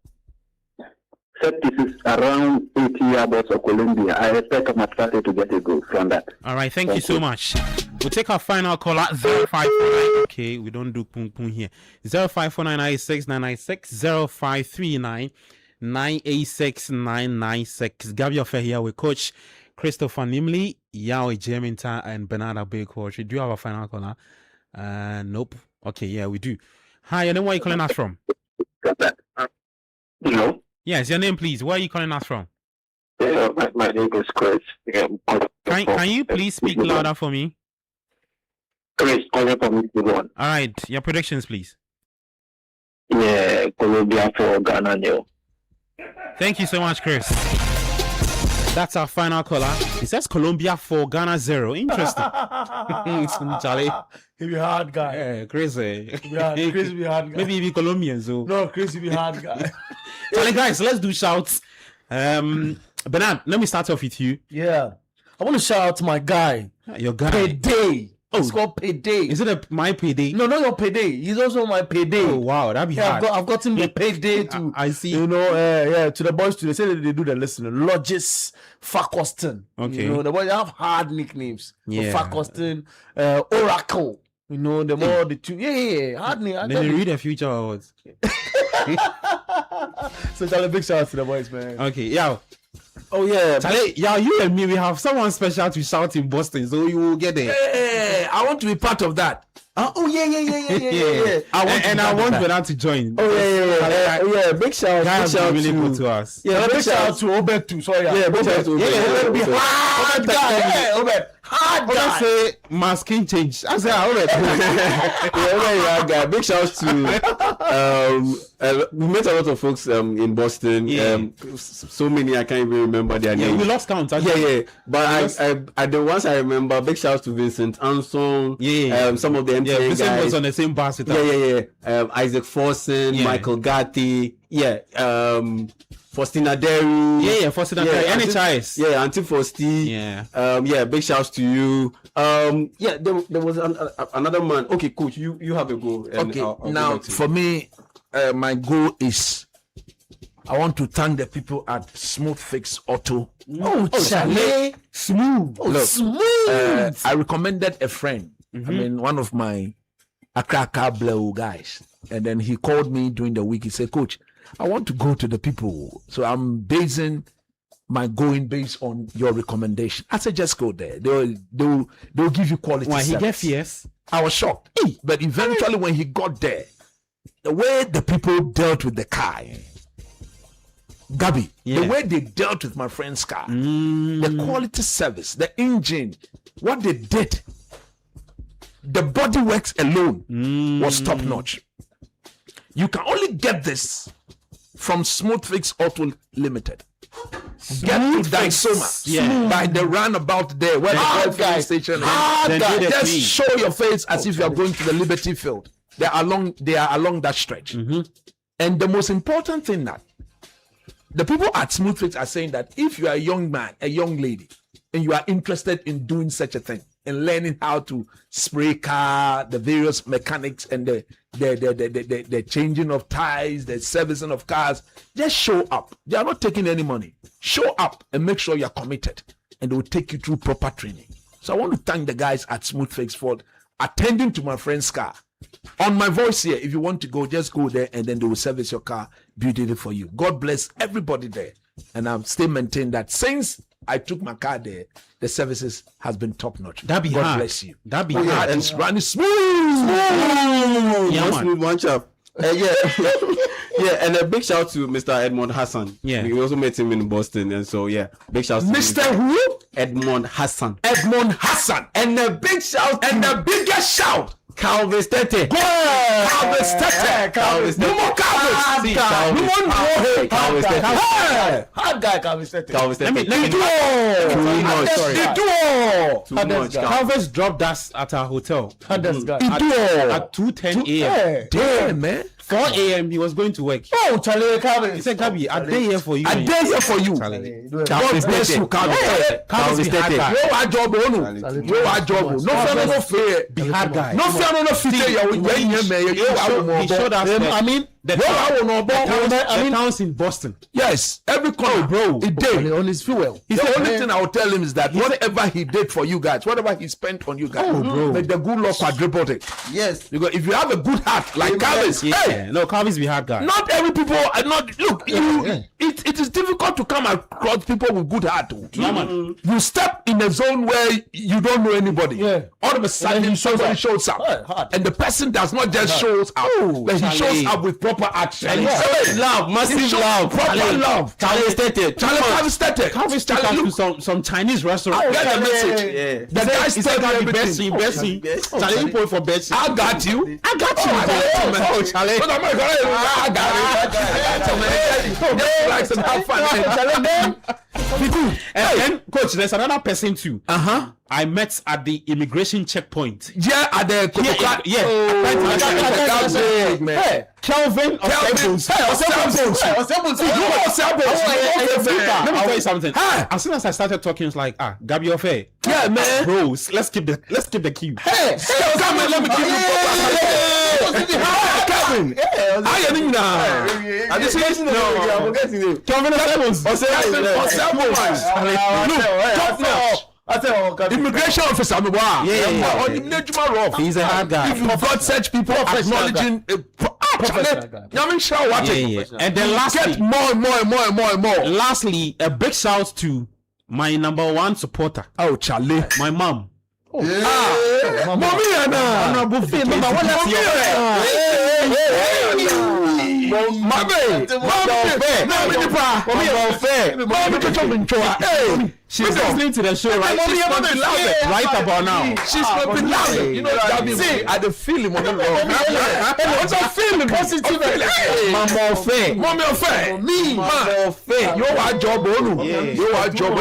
set pieces around 80 yards of Colombia, I expect Amarteifio to get a goal from that. All right, thank you so much. We'll take our final call at 0549. Okay, we don't do pung pung here. 0549969996 0539986996. Gabby Offer here with Coach Christopher Nimley, Yao Jeminta, and Bernard Abe Coach. Do you have a final caller? Nope. Okay, yeah, we do. Hi, and then where are you calling us from? No. Yes, your name, please. Where are you calling us from? Yeah, my name is Chris. Can you please speak louder for me? Chris, calling from All right, your predictions, please. Yeah, Colombia for Ghana nil. Thank you so much, Chris. That's our final caller. It says Colombia 4, Ghana 0. Interesting. Charlie. He be hard guy. Yeah, crazy. Chris be hard guy. Maybe he be Colombian, so. No, Chris be hard guy. Charlie, guys, let's do shouts. Bernard, let me start off with you. Yeah. I want to shout out to my guy. Your guy. Payday. It's called Payday. Is it my payday? No, not your payday. He's also my payday. Oh wow, that'd be hard. I've gotten the payday to. I see. You know, to the boys too. They say that they do the listening. Logis, Fakoston. Okay. You know, the boys have hard nicknames. Yeah. Fakoston, Oracle. You know, the more the two. Yeah. Hard name. Then they read the future awards. So tell a big shout out to the boys, man. Okay, yeah. Oh yeah, Charlie, yeah, you and me, we have someone special to shout in Boston, so you will get there. Hey, I want to be part of that. Oh yeah. I want Bernard to join. Oh yeah. Big shout really to good to us. Yeah, big shout out to Obed too. Sorry. Yeah, big shout out to Obed. Yeah, hard guy. Obed. Hard guy. Say my skin change. I say Obed. Yeah, guy. Big shout out to we met a lot of folks in Boston. Yeah. So many I can't even remember their names. We lost count. Yeah. But I the ones I remember, big shout out to Vincent Anson. Yeah. Some of the MTN Vincent guys was on the same bus with us. Yeah. Isaac Forson, Michael Gatti. Faustina Deru. Yeah, Faustina Deru. NHIS. Yeah, Auntie Fausti. Yeah. Big shouts to you. There was another man. Okay, coach, you have a go. Okay, now for me, my goal is I want to thank the people at Smooth Fix Auto. Chalet. Smooth. Look, Smooth. I recommended a friend. I mean, one of my Accra Blue guys. And then he called me during the week. He said, Coach, I want to go to the people. So I'm basing my going based on your recommendation. I said, just go there. They'll give you quality service. He get fierce? I was shocked. But eventually when he got there, the way the people dealt with the car, Gabby, the way they dealt with my friend's car, the quality service, the engine, what they did, the body works alone was top notch. You can only get this from Smooth Fix Auto Limited. Get to Dysoma by the roundabout there where the filling station is. Just show your face as if you are going to the Liberty Field. They are along that stretch. And the most important thing that the people at Smooth Fix are saying that if you are a young man, a young lady, and you are interested in doing such a thing and learning how to spray car, the various mechanics and the changing of tires, the servicing of cars, just show up. They are not taking any money. Show up and make sure you are committed, and they will take you through proper training. So I want to thank the guys at Smooth Fix for attending to my friend's car. On my voice here, if you want to go, just go there and then they will service your car beautifully for you. God bless everybody there. And I'm still maintaining that since I took my car there, the services has been top notch. That be God hard. bless you. That be hard. And it's running smooth. Yeah, smooth one chap. Yeah, and a big shout to Mr. Edmond Hassan. Yeah, we also met him in Boston, and so yeah, big shout to Mr. Who? Edmond Hassan. Edmond Hassan. And a big shout and the biggest shout. Calvin Stete. Calvin Stete. No more Calvin. Hard guy, Calvin Stete. Let me do all. Calvin's dropped us at our hotel. At 2:10 a.m. Damn, man. 4 a.m. he was going to work. Oh, Charlie, Calvin. He said, Gabi, I day here for you. I day here for you. God bless you, Calvin. Calvin Stete. You are job, you are job. No fear. Be hard guy. No fear, no fear. He showed us. I mean, the towns in Boston. Yes, every corner, bro. He did on his fuel. The only thing I will tell him is that whatever he did for you guys, whatever he spent on you guys, make the good Lord quadruple it. Yes, because if you have a good heart like Calvin's, no, Calvin's be hard guy. Not every people are not. Look, it is difficult to come across people with good heart. You step in a zone where you don't know anybody. All of a sudden, somebody shows up, and the person does not just shows up, but he shows up with proper action. Love, massive love, proper love. Calvin Stete. Calvin took us to some Chinese restaurant. I get the message. The guy said everything. Bessie. Charlie, point for Bessie. I got you. Oh, Charlie. I got it. Just relax and have fun. And then, coach, there's another person too. I met at the immigration checkpoint. Yeah, at the Kelvin of Samples. Let me tell you something. As soon as I started talking, it's like, Gabi Ofe. Yeah, man. Bros, let's keep the queue. Hey, come on, let me give you Kelvin. I am now. I just listen to Kelvin of Samples. Immigration officer, he's a hard guy. If you've got such people acknowledging and then lastly, get more. Lastly, a big shout to my number one supporter. Oh, Charlie, my mom. Mommy, honorable she's listening to the show right about now. She's not been laughing. You know that. See, I the feeling on the road. What's a feeling? Positive. Mommy affair. Me. You are job. You are job.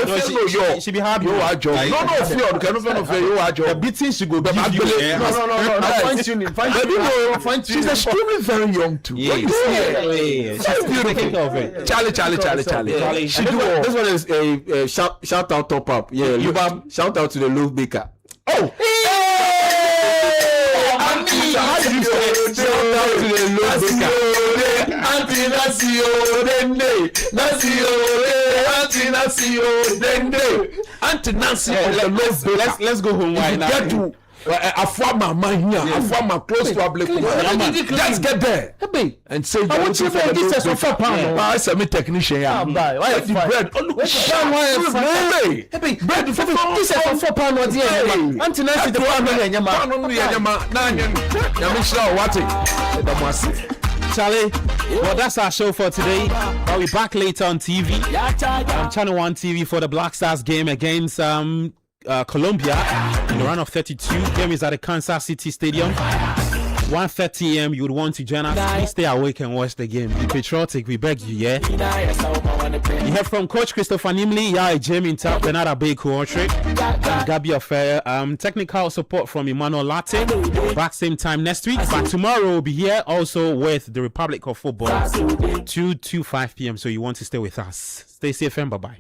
She be happy. You are job. No fear. You are job. The beating she go give you. No. She's extremely very young too. She's beautiful. Charlie. She do all. This one is a shout out top up. Yeah, shout out to the loaf baker. Oh. Shout out to the loaf baker. Nasio dende, Auntie Nasio dende, Auntie Nancy of the Love. Let's go home right now. Get to a former man here, a former close to a black. Just get there and say, I want you to get this for £4. I said, me technician. Why the bread? Oh, look, bread for £4. Auntie Nancy, the Charlie, well, that's our show for today. I'll be back later on TV. Channel 1 TV for the Black Stars game against Colombia in the round of 32. Game is at the Kansas City Stadium. 1:30 a.m. You would want to join us. Please stay awake and watch the game. Be patriotic, we beg you, yeah? You heard from Coach Christopher Nimley, Jamie Tap, Bernard Abeku, Gabi Affair, technical support from Emmanuel Latte. Back same time next week. But tomorrow we'll be here also with the Republic of Football, 2 to 5 p.m. So you want to stay with us. Stay safe and bye-bye.